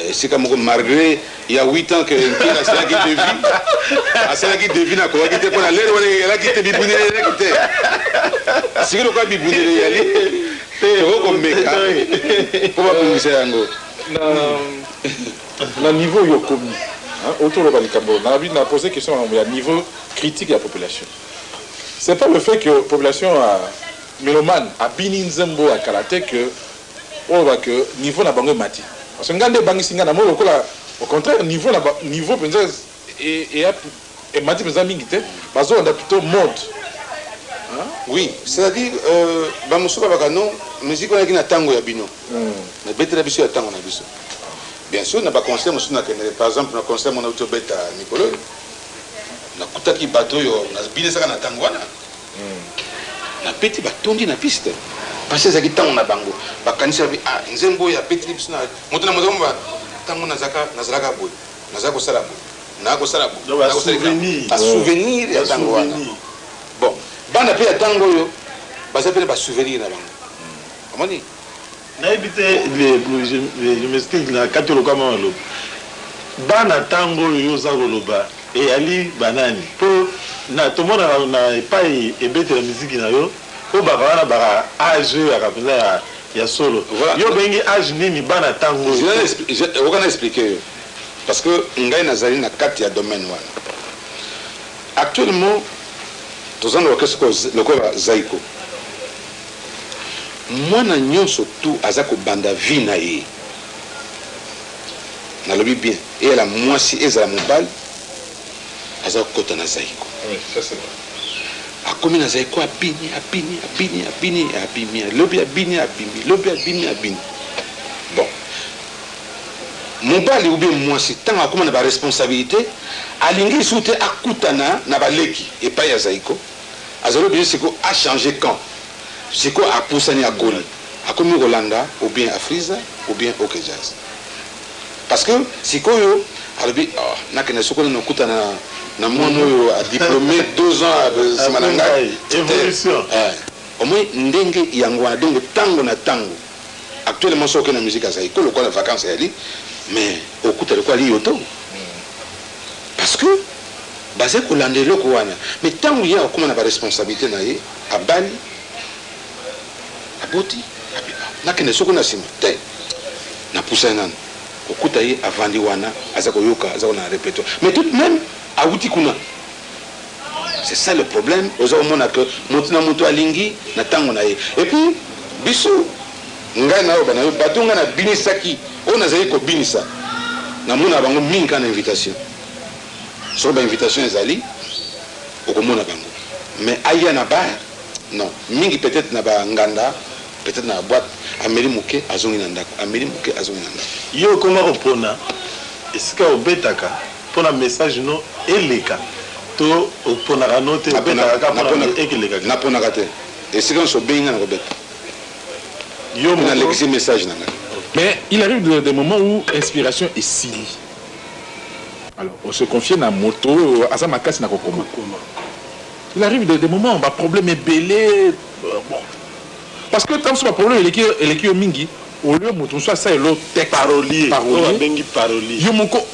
esika moko malgré il y a 8 ans que nkina asalaki devi nakozaki te mpona lere wana elaki te bibundeli eleki te siki lokola bibundeli eyali tokokomeka mpo babongisa yango na niveau oyo okomi autour de likambo na posé question ya niveau critique ya population c'est pas le fait que population a mélomane a bini nzembo à kalaté que on va que niveau na bango mati parce que ngande bangi singa na mo lokola au contraire niveau na niveau penza et mati penza mingi te bazo on a plutôt mode oui c'est-à-dire bamusuka bakano musique on a kina tango ya bino na betela biso ya tango na biso bien sûr na ba concert musu na kene par exemple na concert mon auto beta Nicolo na kutaki bato yo na bine saka na tango wana na peti batondi na piste parce que zaki tango na bango bakanisa bi nzembo ya peti biso na moto na moto ntango nazalaka boye nazala kosala boye nakosala souvenir basouvenir ya ntango wana bon bana mpe ya ntango oyo baza mpe basouvenir na bango omoni nayebi te je m'explique na kati oloka mama loba bana ntango oyo oza koloba eyali banani mpo tomonaka na epai ebetela miziki na yo po baka wana baka age oyo yaka mpenza ya solo yo bengi age nini bana ntango oyo okana explike yo parce que ngai nazali na kati ya domaine wana actuellement toza na orchestre lokola zaiko mwana nyonso tu aza kobanda vie na ye nalobi bien eyala mwasi ezala mobali aza kokota na zaiko akomi na zaiko abini lobi abini bon mobali ou bien mwasi ntango akoma na baresponsabilité alingi su te akutana na baleki epai ya zaiko azalobi ye siko achange camp siko apusani akoli akomi kolanda ou bien afriza ou bien okejaz parce que sikoyo alobi nakende sokona nakutana na mwana oyo adiplômé 2 ans nsima na ngai omoi ndenge yango wana donc ntango na ntango actuellement soki na musique azaiko lokola vacances yali mais okuta lokola ali yoto parce que baza kolanda eloko wana mais ntango ye akoma na baresponsabilité na ye abali aboti nakende soko na nsima te napusani nano okuta ye avandi wana aza koyoka aza kona répertoire mais tout de même awuti kuna c'est ça le problème oza komona que moto na moto alingi na ntango na ye et puis biso ngai na oyo bana yo bato ngai na binisaki oyo nazali kobinisa namona bango mingi kaka na invitation soki bainvitation ezali okomona bango mais aya na bar non mingi peut-être na banganda peut-être na boîte ameli moke azongi na ndako ameli moke azongi na ndako yo okoma kopona esika obetaka mpona message no eleka to oponaka no te obetaka kaka mpona ekeleka naponaka te esika nyonso obengi nga na kobeta yo nalekisi message na ngai. Mais il arrive des moments où inspiration est sili. Alors, on se confie à moto, à sa macasse na kokoma. Il arrive des moments où le problème est belé. Bon. Parce que tant que le problème est qui mingi, au lieu de soit ça et l'autre texte parolier. Yo moko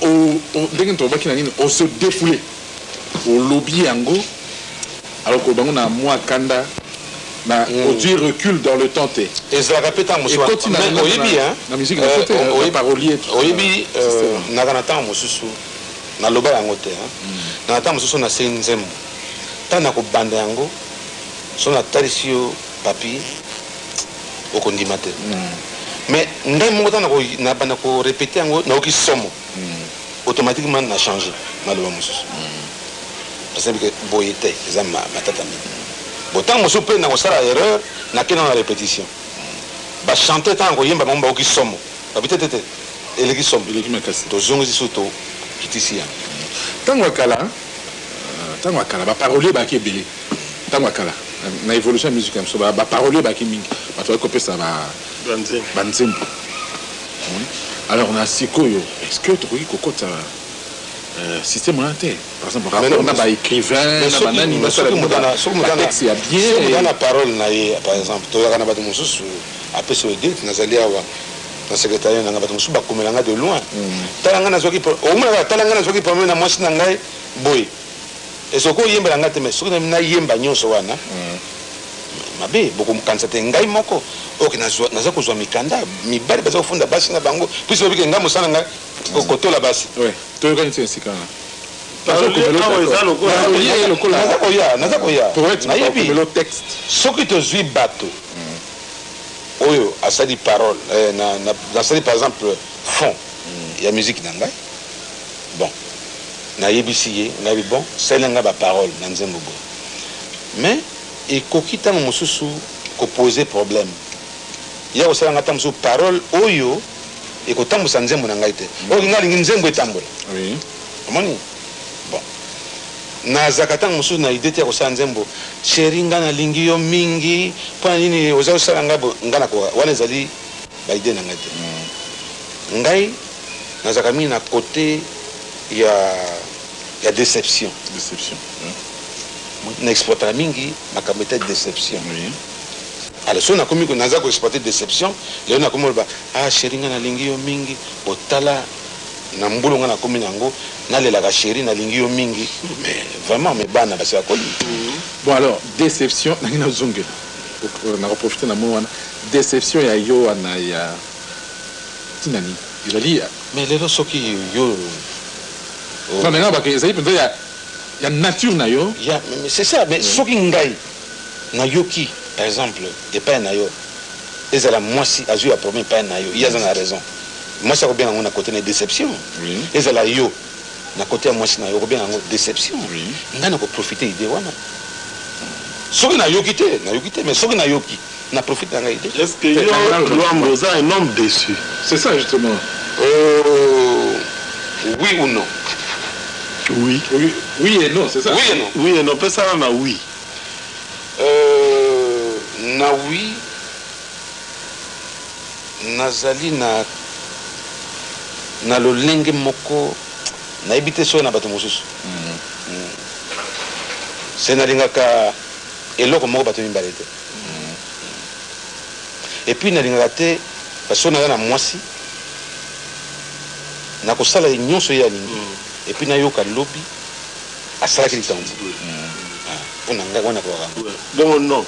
on se défoule. Au lobby ango. Alors que dans moi kanda na Dieu recule dans le temps te. Et ça répète en musique. Oyebi hein. La musique na côté parolier. Oyebi na kanata mosusu na loba yango te hein. Na kanata mosusu na senzemo. Tana ko banda yango. So na talisio papi okondima te. Mais ngai mo tana ko na banda ko répéter yango na oki somo. Automatiquement na changer na loba mosusu. Parce que boyete za matata mi. Botan mosusu pe na ko sala erreur na kena na répétition. Ba chanter tant ko yemba momba oki somo. Ba bitete eleki somo eleki makasi. To zongo zisoto kitisia. Tango akala ba parolier ba kebele. Tango akala na évolution musicale so ba parolier ba ki mingi. Ba to ko pesa ba banzembo. Alors on a sikoyo. Est-ce que tu crois kokota système monetaire par exemple on a ba écrivain na banani na sala texte ya bien dans la parole na par exemple to kana ba mususu apesa odit na zalia wa na secrétaire na ngaba mususu ba komelanga de loin talanga na zoki au moins talanga na zoki pomena mwasi na ngai boy esoko yemba nga te mais soki na yemba nyonso wana mabe boko mukanisa te ngai moko oki naza kozwa mikanda mibali baza kofunda basi na bango puisque obike nga mosala ngai kokotola basi ouais toyokani te esika wana naza koya nayebi soki tozwi bato oyo asali parole nasali par exemple fond ya musique na ngai bon nayebisi ye ngai bon sali ngai baparole na nzembo bo mais ekoki ntango mosusu koposer problème ya kosala ngai ntango mosusu parole oyo ekotambusa nzembo na ngai te oyo ngai alingi nzembo etambola omoni bon nazaka ntango mosusu na ide te ya kosala nzembo sheri ngai nalingi yo mingi mpona nini oza kosala ngai ngai nakoka wana ezali baide na ngai te ngai nazalaka mingi na côté ya déception. Déception. Na exploitaka mingi makambo ete déception. Alors so nakomi ko naza ko exploiter déception, leo nakomi loba ah chéri nga nalingi yo mingi, otala na mbulu nga nakomi nango, nalelaka chéri nalingi yo mingi, mais vraiment mes bana basi akoli. Bon alors déception na zongela. On a profité na mo wana déception ya yo wana ya tinani. Il mais lelo soki yo non mais non parce que ça il y a nature na yo. Ya mais c'est ça, mais soki ngai na yoki par exemple et pas na yo. Ezala mwasi azu ya premier pas na yo. Il y a une raison. Moi ça bien on a côté de déception. Oui. Ezala yo na côté ya mwasi na yo bien en déception. Oui. Ngana ko profiter idée wana. Soki na yoki te, mais soki na yoki na profite dans l'idée. Est-ce que Luambo est un homme déçu? C'est ça justement. Oui ou non? Oui. Oui et non, c'est ça. Oui et non. Oui et non, peut ça na oui. Na oui. Nazali na lolenge moko na ebite so na bato mosusu. C'est na lingaka eloko moko bato mibale te. Et puis na lingaka te parce que na mwasi na kosala nyonso ya lingi. Et puis na yoka lobby asalaki litandi. Pour nanga wana kwa kanga. Donc non.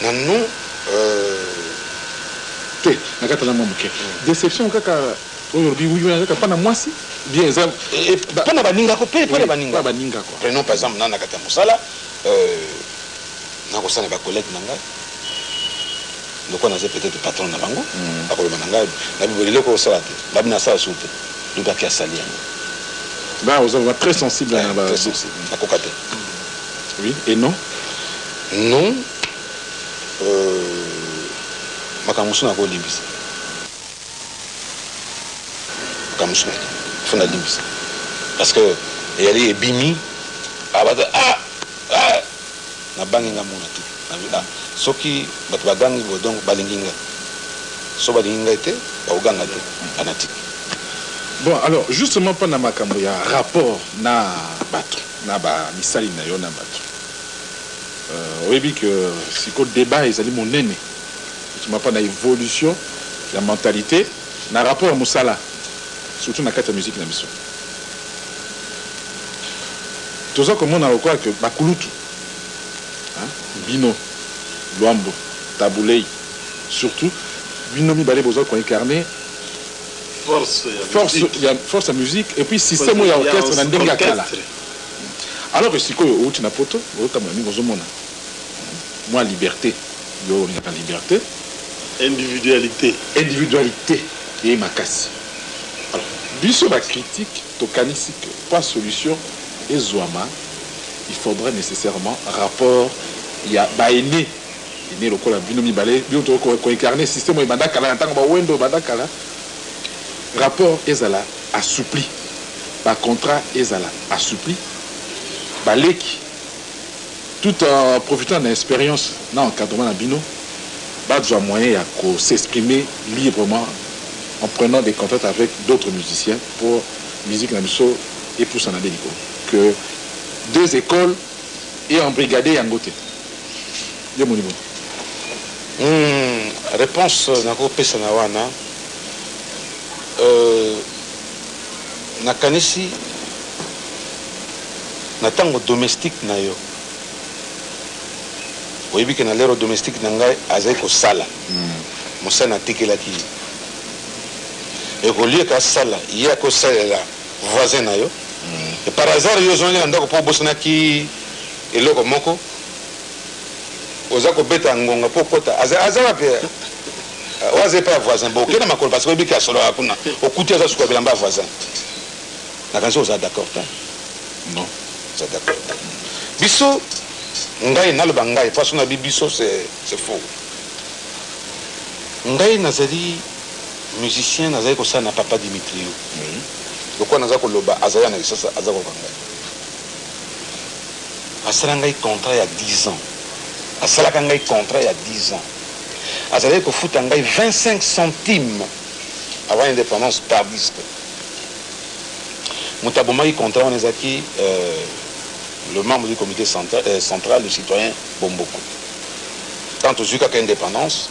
Non te nakata na momuke. Déception kaka aujourd'hui oui kaka pas na mwasi bien ça pas na baninga ko pe pas na baninga. Pas baninga quoi. Prenons par exemple na nakata musala na kosala ba collègue nanga. Donc on a peut-être patron na bango. Akoloba nanga na bibolele ko sala te. Ba bina sala soute. Le bac à salir. Bah, vous êtes très sensible à très sensible. À Kokate. Oui, et non? Non. Makamusu na ko limbisa. Makamusu na limbisa. Parce que il y a des bimi abata na bangi nga mona tu. Na soki batu bagangi bo donc balinginga. So balinginga ete ba uganga te anati. Bon, alors, justement, pendant ma cambo, il y a un rapport na battre, na ba misali na yo na battre. Oui, bien que si le débat est mon aîné, tu m'as pas na évolution, la mentalité, na rapport à Moussala, surtout na la musique na mission. Tout ça, comme on a recours que Bakulutu, Bino, Luambo, Taboulei, surtout, Bino mi balé besoin qu'on incarne. Force à musique et puis système où il y a orchestre dans Ndenga Kala. Alors que si quoi au tina poto, au tamami gozomona. Moi liberté, yo on a pas liberté. Individualité et ma casse. Alors, biso ba critique to kanisi que pas solution et zoama, il faudrait nécessairement rapport il y a ba aîné le kola binomi balé, bio to ko incarner système où banda kala ntango ba wendo banda kala. Rapport ezala assoupli, par contrat ezala assoupli, baleki, tout en profitant de l'expérience dans l'encadrement de Bino, il y a moyen de s'exprimer librement en prenant des contacts avec d'autres musiciens pour musique Namiso et pour son adélico. Que deux écoles et embrigadé en côté. Réponse Nako Pesanawana. Nakanisi na tango domestique na yo oyebi ke na lero domestique na ngai azali kosala mosala natekelaki ekolie ka sala ye akosalela voisin na yo et par hasard yo ozongi na ndako mpo obosanaki eloko moko oza kobeta ngonga mpo kota azala mpe oazali mpe ya voisin bo okende makolo parce que oyebi ke asolaka kuna okuti aza suka bilamba ya voisin nakanisi oza d'accord te non oza d'accord te biso ngai naloba ngai façon na biso c'est faux ngai nazali musicien nazali kosala na papa Dimitrio lokwa naza koloba azali na kisasa aza koka ngai asala ngai contrat ya 10 ans asalaka ngai contrat ya 10 ans azali kofuta ngai 25 centimes avant l'indépendance par disque Moutabomaki contrat, on est acquis le membre du comité central, le citoyen Bomboko. Quant aux Zuka indépendance,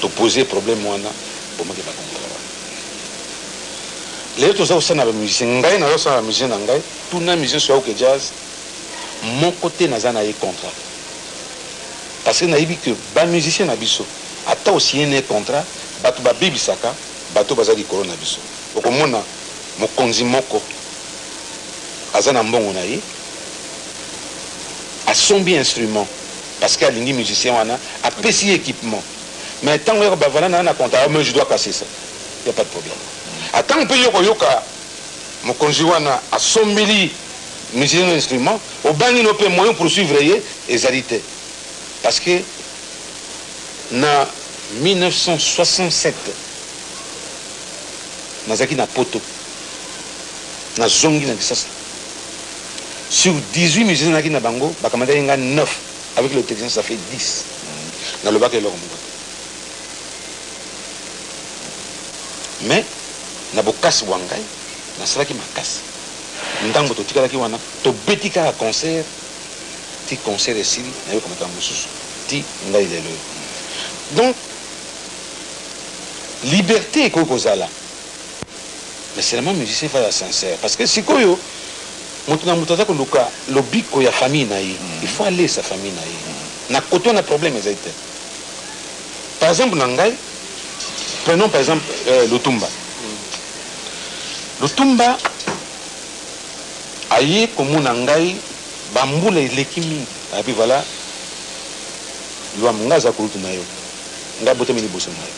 tu posais problème, moi, Bombaki pas contrat. Les autres aussi, on a musicien, Ngaï, on a musicien Ngaï, tout le musicien soit au jazz, mon côté, n'a pas contrat. Parce que n'a que les musiciens n'abisso. Ata aussi un contrat, bato ba bibisaka, bato bazali corona biso. Okomona mokonzi moko azana mbongo na ye asombi instrument parce qu'il y a musicien wana a pesi équipement. Mais tant que ba voilà na contrat, mais je dois casser ça. Il y a pas de problème. Attends peu yoko yoka mokonzi wana asombili musicien instrument, au bani no pe moyen pour suivre ye ezalité. Parce que na 1967 nazaki na poto na zongi na Kisasa sur 18 musiciens naki na bango bakamada yenga 9 avec le technicien ça fait 10 na le bac et l'homme mais na bokas wangai na salaki makasi ndango to tikala ki wana to betika concert ti concert esili na yo komata mususu ti ngai lelo. Donc liberté kokozala mais c'est vraiment musicien fa sincère parce que sikoyo mutu na mutu azako luka lobiko ya famille na ye il faut aller sa famille na ye na koto na problème ezalité. Par exemple nangai prenons par exemple Lutumba. Lutumba aye komuna ngai bambula eleki mingi et puis voilà lwa mungaza kulutu na yo nga botemi liboso na yo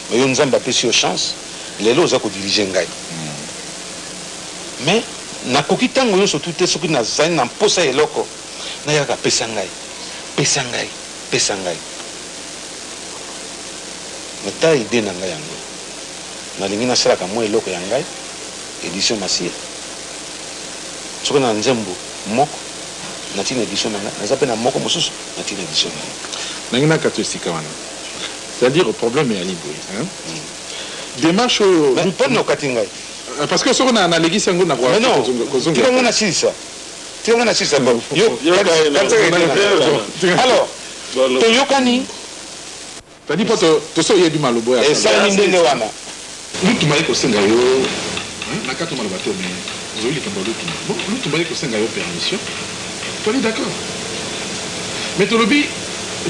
mais yo nzambe apesi yo chance lelo oza kodirige ngai mais nakoki ntango nyonso tu te soki nazali na mposa eloko nayaka pesa ngai pesa ngai pesa ngai meta ide na ngai yango nalingi nasalaka mwa eloko ya ngai édition masia soki na nzembo moko natina édition na ngai naza mpe na moko mosusu natina édition na ngai nangi nakati esika wana c'est-à-dire problème ya liboye démarche parce que soki nalegisi yango na tikango na silisa tikango na silisa alors toyokani tadi mpo toso oyebi malobo esalami ndenge wana Lutumba ye kosenga yo na kati maloba te mais ozoyi likambo ya Lutumba ye kosenga yo permission toali d'accord mais tolobi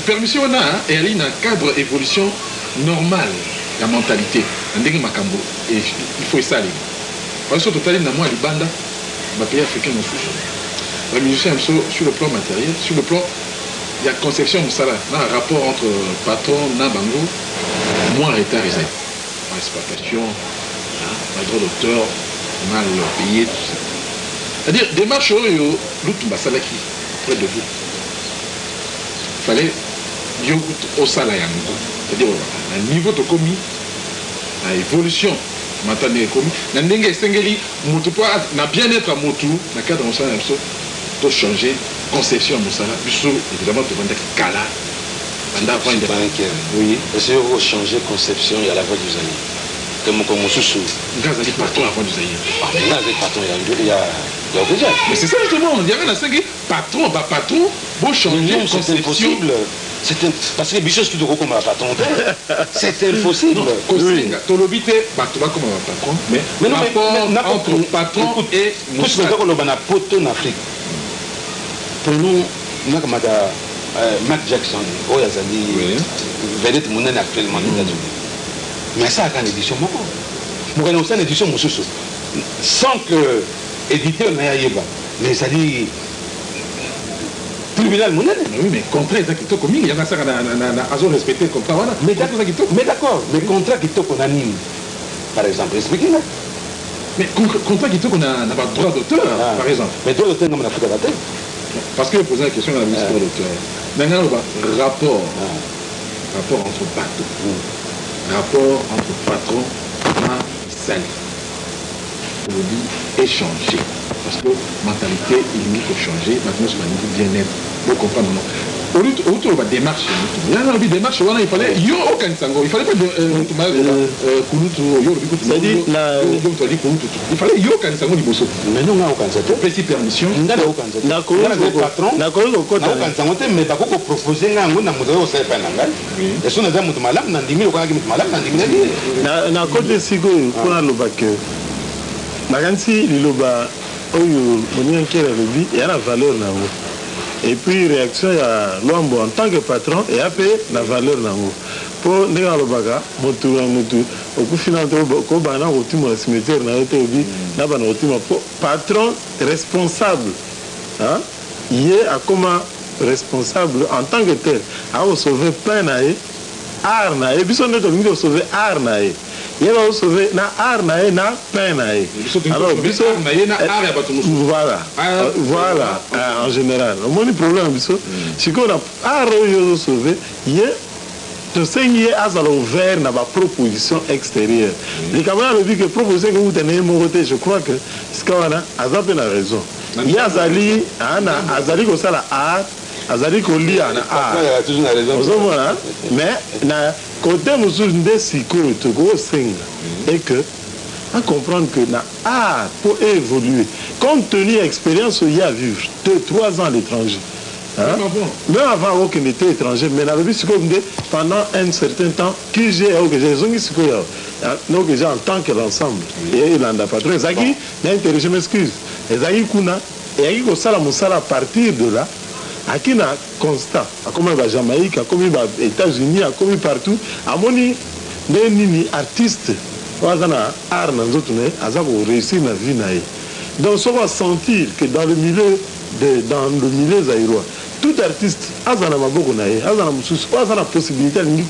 permission wana eyali na cadre évolution normale ya mentalité na ndenge makambo il faut esalema parce que totali na mwa libanda bapays africain mosusu bamusicien biso sur le plan matériel sur le plan ya conception mosala na rapport entre patron na bango moins retard ezali exploitation, le droit d'auteur, mal payé, tout ça. C'est-à-dire, démarche Lutumba Salaki, près de vous. Il fallait au salaire. C'est-à-dire, à niveau de commis, à évolution, maintenant, commis, na ndenge sengeli, na bien-être à motu, na cadre de Moussala, pour changer conception à Moussala, évidemment, tu vas dire Kala. Oui, est-ce que vous changez conception il y a la voix du Zaïre comme Moussousou. Gaz a dit patron avant du Zaïre. Ah, mais Gaz est patron, il y a déjà. Mais c'est ça justement, on dirait la 5 patron, pas patron, vous changez conception. C'est impossible. Parce que Bichos qui doit comme un patron, c'est impossible. Tolobite, patron comme un patron, mais rapport entre patron et Moussou. Tout en Afrique. Pour nous, nous avons Mac Jackson, Oyazali, vedette monnaie actuellement aux États-Unis. Mais ça a une édition moko. Moi, j'ai une édition Moussoussou. Sans que l'éditeur n'aille pas. Mais ça dit. Tribunal monnaie. Oui, mais contrat est qui commis. Il y a ça à respecter comme ça. Mais d'accord. Mais contrat qui qu'on anime, par exemple, expliquez-moi. Mais contrat qui qu'on a pas droit d'auteur, par exemple. Mais droit d'auteur, comme on a fait la tête. Parce que vous posez la question à la ministre de l'auteur. Maintenant, rapport entre bateau, rapport entre patron et sali. On dit échanger. Parce que mentalité, il faut changer. Maintenant, c'est un niveau bien-être. Vous comprenez, non? autour de la démarche. Il y a une démarche, il fallait. Il fallait pas de. Il fallait yo kansango liboso. Mais non, on a aucun zéro. Petit permission. On a aucun zéro. Patron. On a aucun zéro. Mais par contre, proposer un monde à moudre au sein panangal. Et si on a des moutons malades, on a 10 000 au Canada, malade, on a 10 000. Na côté sigo pour la lobaque. Magansi liloba oyo bonyanke la lobi il y a la valeur na wo. Et puis réaction ya Luambo en tant que patron et après la valeur na wo. Pour ndega lobaga motu au coup final ko bana otimo na cimetière na yote obi na bana otimo patron responsable. Hein? Il est à comment responsable en tant que tel à sauver pain na e art na e biso neto ngi sauver art na e. Il va sauver na art na pain na e. Alors biso voilà voilà en général au moins le problème biso si qu'on a art yo sauver il te seigneur azalo ouvert na ba proposition extérieure. Les camarades le dit que proposition que vous tenez mon côté je crois que Skawana a na raison. Il y a Azali Azali ko sala art Azali ko lia na art. Mais na côté musul nde siko to go singa et que à comprendre que na art pour évoluer compte tenu expérience il y a vivre 2-3 ans à l'étranger. Hein? Même avant qu'il n'était étranger, mais pendant un certain temps, que j'ai en tant que l'ensemble, et il en a pas trop. Je m'excuse. À partir de là, à qui n'a constat, à comme la Jamaïque, à comme les États-Unis, à comme partout, à mon artiste, art réussir ma vie. Donc, on va sentir que dans le milieu zaïrois, tout artiste a la possibilité de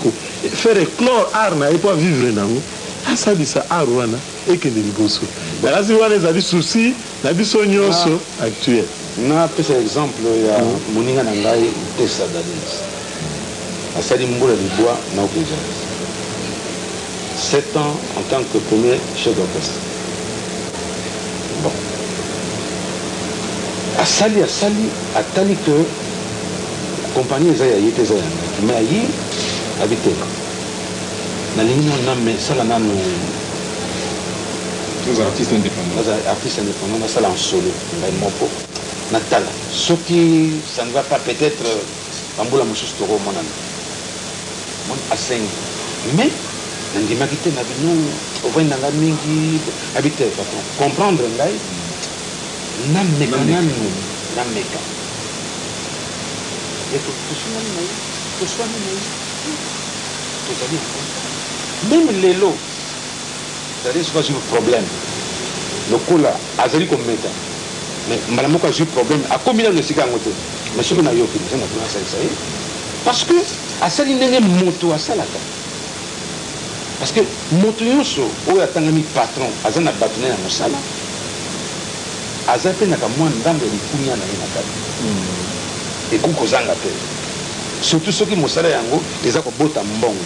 faire éclore art na pour vivre nango ça dit ça art wana et que les bosso mais là c'est wana des soucis na biso nyonso actuel na pesa exemple ya moninga na ngai Tessa Dalis asali mbula liboa na okuja 7 ans en tant que premier chef d'orchestre. Bon asali atali que compagnie ezaya yete ezaya mais ayi habité na ligne na mais ça là nanu les artistes indépendants na sala en solo ngai moko natala soki ça ne va pas peut-être ambula mususu toko monana mon aseng mais ndimaki te na bino ovenda nga mingi habité patron comprendre ngai na meka et tout même les lots c'est-à-dire c'est un problème le coup là azali comme méta mais madame a eu problème à combien de sika ngote mais ce qu'on a eu au final ça parce que asali ndenge moto asalaka parce que moto nyonso oyo atangami patron azana batone na mosala azape na kamwa ndambe likunya na ye na kati ekukozanga te surtout soki mosala yango eza kobota mbongo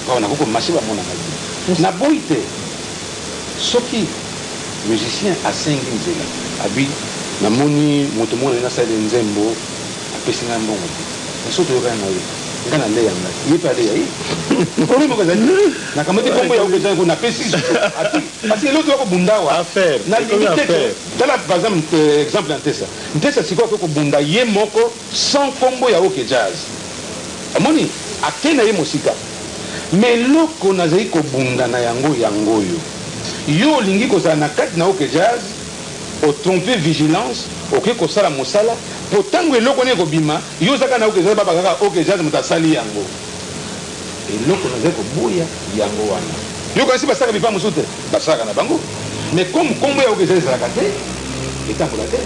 mpona kokomashe bamonanga na boyi te soki musicien asengi nzela abi namoni moto moko naye nasala nzembo apesi ngai mbongo te so toyokana na ye nga na leya ngai ye mpe aleya ye problème moko ezali nakamati kombo yango ezali napesi parce que eloko yakobunda awa nalingi te tala par exemple ya ntesa sikoyo akoki kobunda ye moko sans kombo ya oke jazz amoni ake na ye mosika mais eloko nazali kobunda na yango oyo yo olingi kozala na kati na oke jazz otrompe vigilance okoki kosala mosala po ntango eloko nini ekobima yo ozaka na oke jazz baba kaka oke jazz moto asali yango eloko nazali koboya yango wana yo kasi basaka bipa mosusu te basaka na bango mais comme kombo ya oke jazz ezalaka te etambola te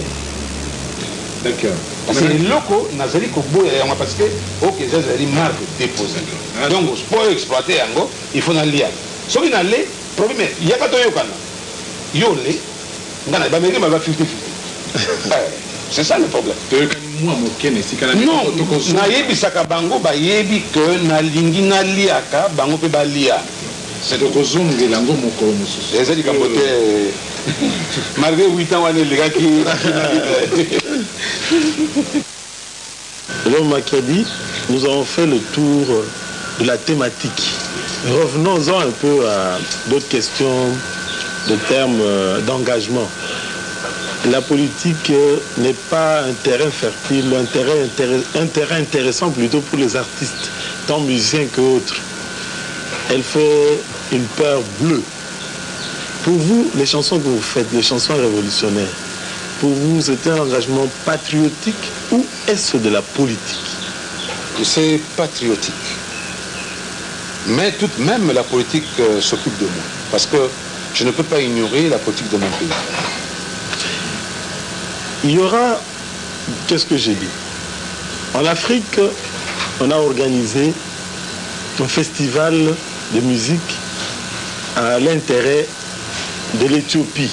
d'accord parce que eloko nazali koboya yango parce que oke jazz ezali marque déposée donc pour exploiter yango il faut nalia soki na le problème yaka toyokana yo le nga na bamenge baba 50-50 c'est ça le problème non nayebisaka bango bayebi ke nalingi naliaka bango mpe balia kozongela yango mokolo mosusu eza likambo te malgré 8 ans wana elekaki L'homme Makadi, nous avons fait le tour de la thématique. Revenons-en un peu à d'autres questions de termes d'engagement. La politique n'est pas un terrain fertile, un terrain intéressant plutôt pour les artistes, tant musiciens qu'autres. Elle fait une peur bleue. Pour vous, les chansons que vous faites, les chansons révolutionnaires, pour vous, c'est un engagement patriotique ou est-ce de la politique? C'est patriotique. Mais tout de même, la politique s'occupe de moi. Parce que je ne peux pas ignorer la politique de mon pays. Il y aura, qu'est-ce que j'ai dit? En Afrique, on a organisé un festival de musique à l'intérêt de l'Éthiopie,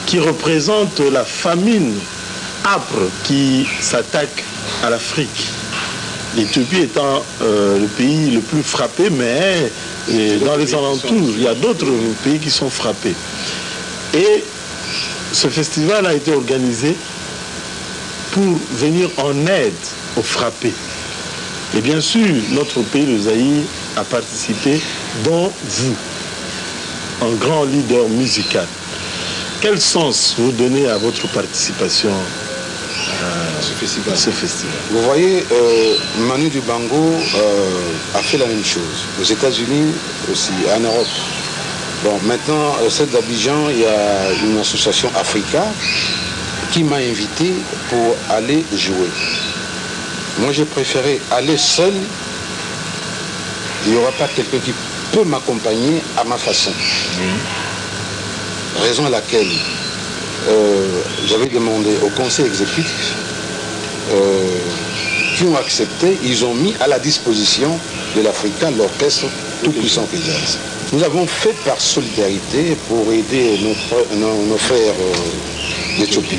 qui représente la famine âpre qui s'attaque à l'Afrique. L'Éthiopie étant le pays le plus frappé, mais dans les alentours, il y a d'autres pays qui sont frappés. Et ce festival a été organisé pour venir en aide aux frappés. Et bien sûr, notre pays, le Zaïre, a participé, dont vous, un grand leader musical. Quel sens vous donnez à votre participation à ce festival? Vous voyez, Manu Dibango a fait la même chose. Aux États-Unis aussi, en Europe. Bon, maintenant, celle d'Abidjan, il y a une association Africa qui m'a invité pour aller jouer. Moi, j'ai préféré aller seul. Il n'y aura pas quelqu'un qui peut m'accompagner à ma façon. Raison à laquelle j'avais demandé au conseil exécutif qui ont accepté, ils ont mis à la disposition de l'Africa l'orchestre tout-puissant Jazz. Nous avons fait par solidarité pour aider nos frères d'Éthiopie.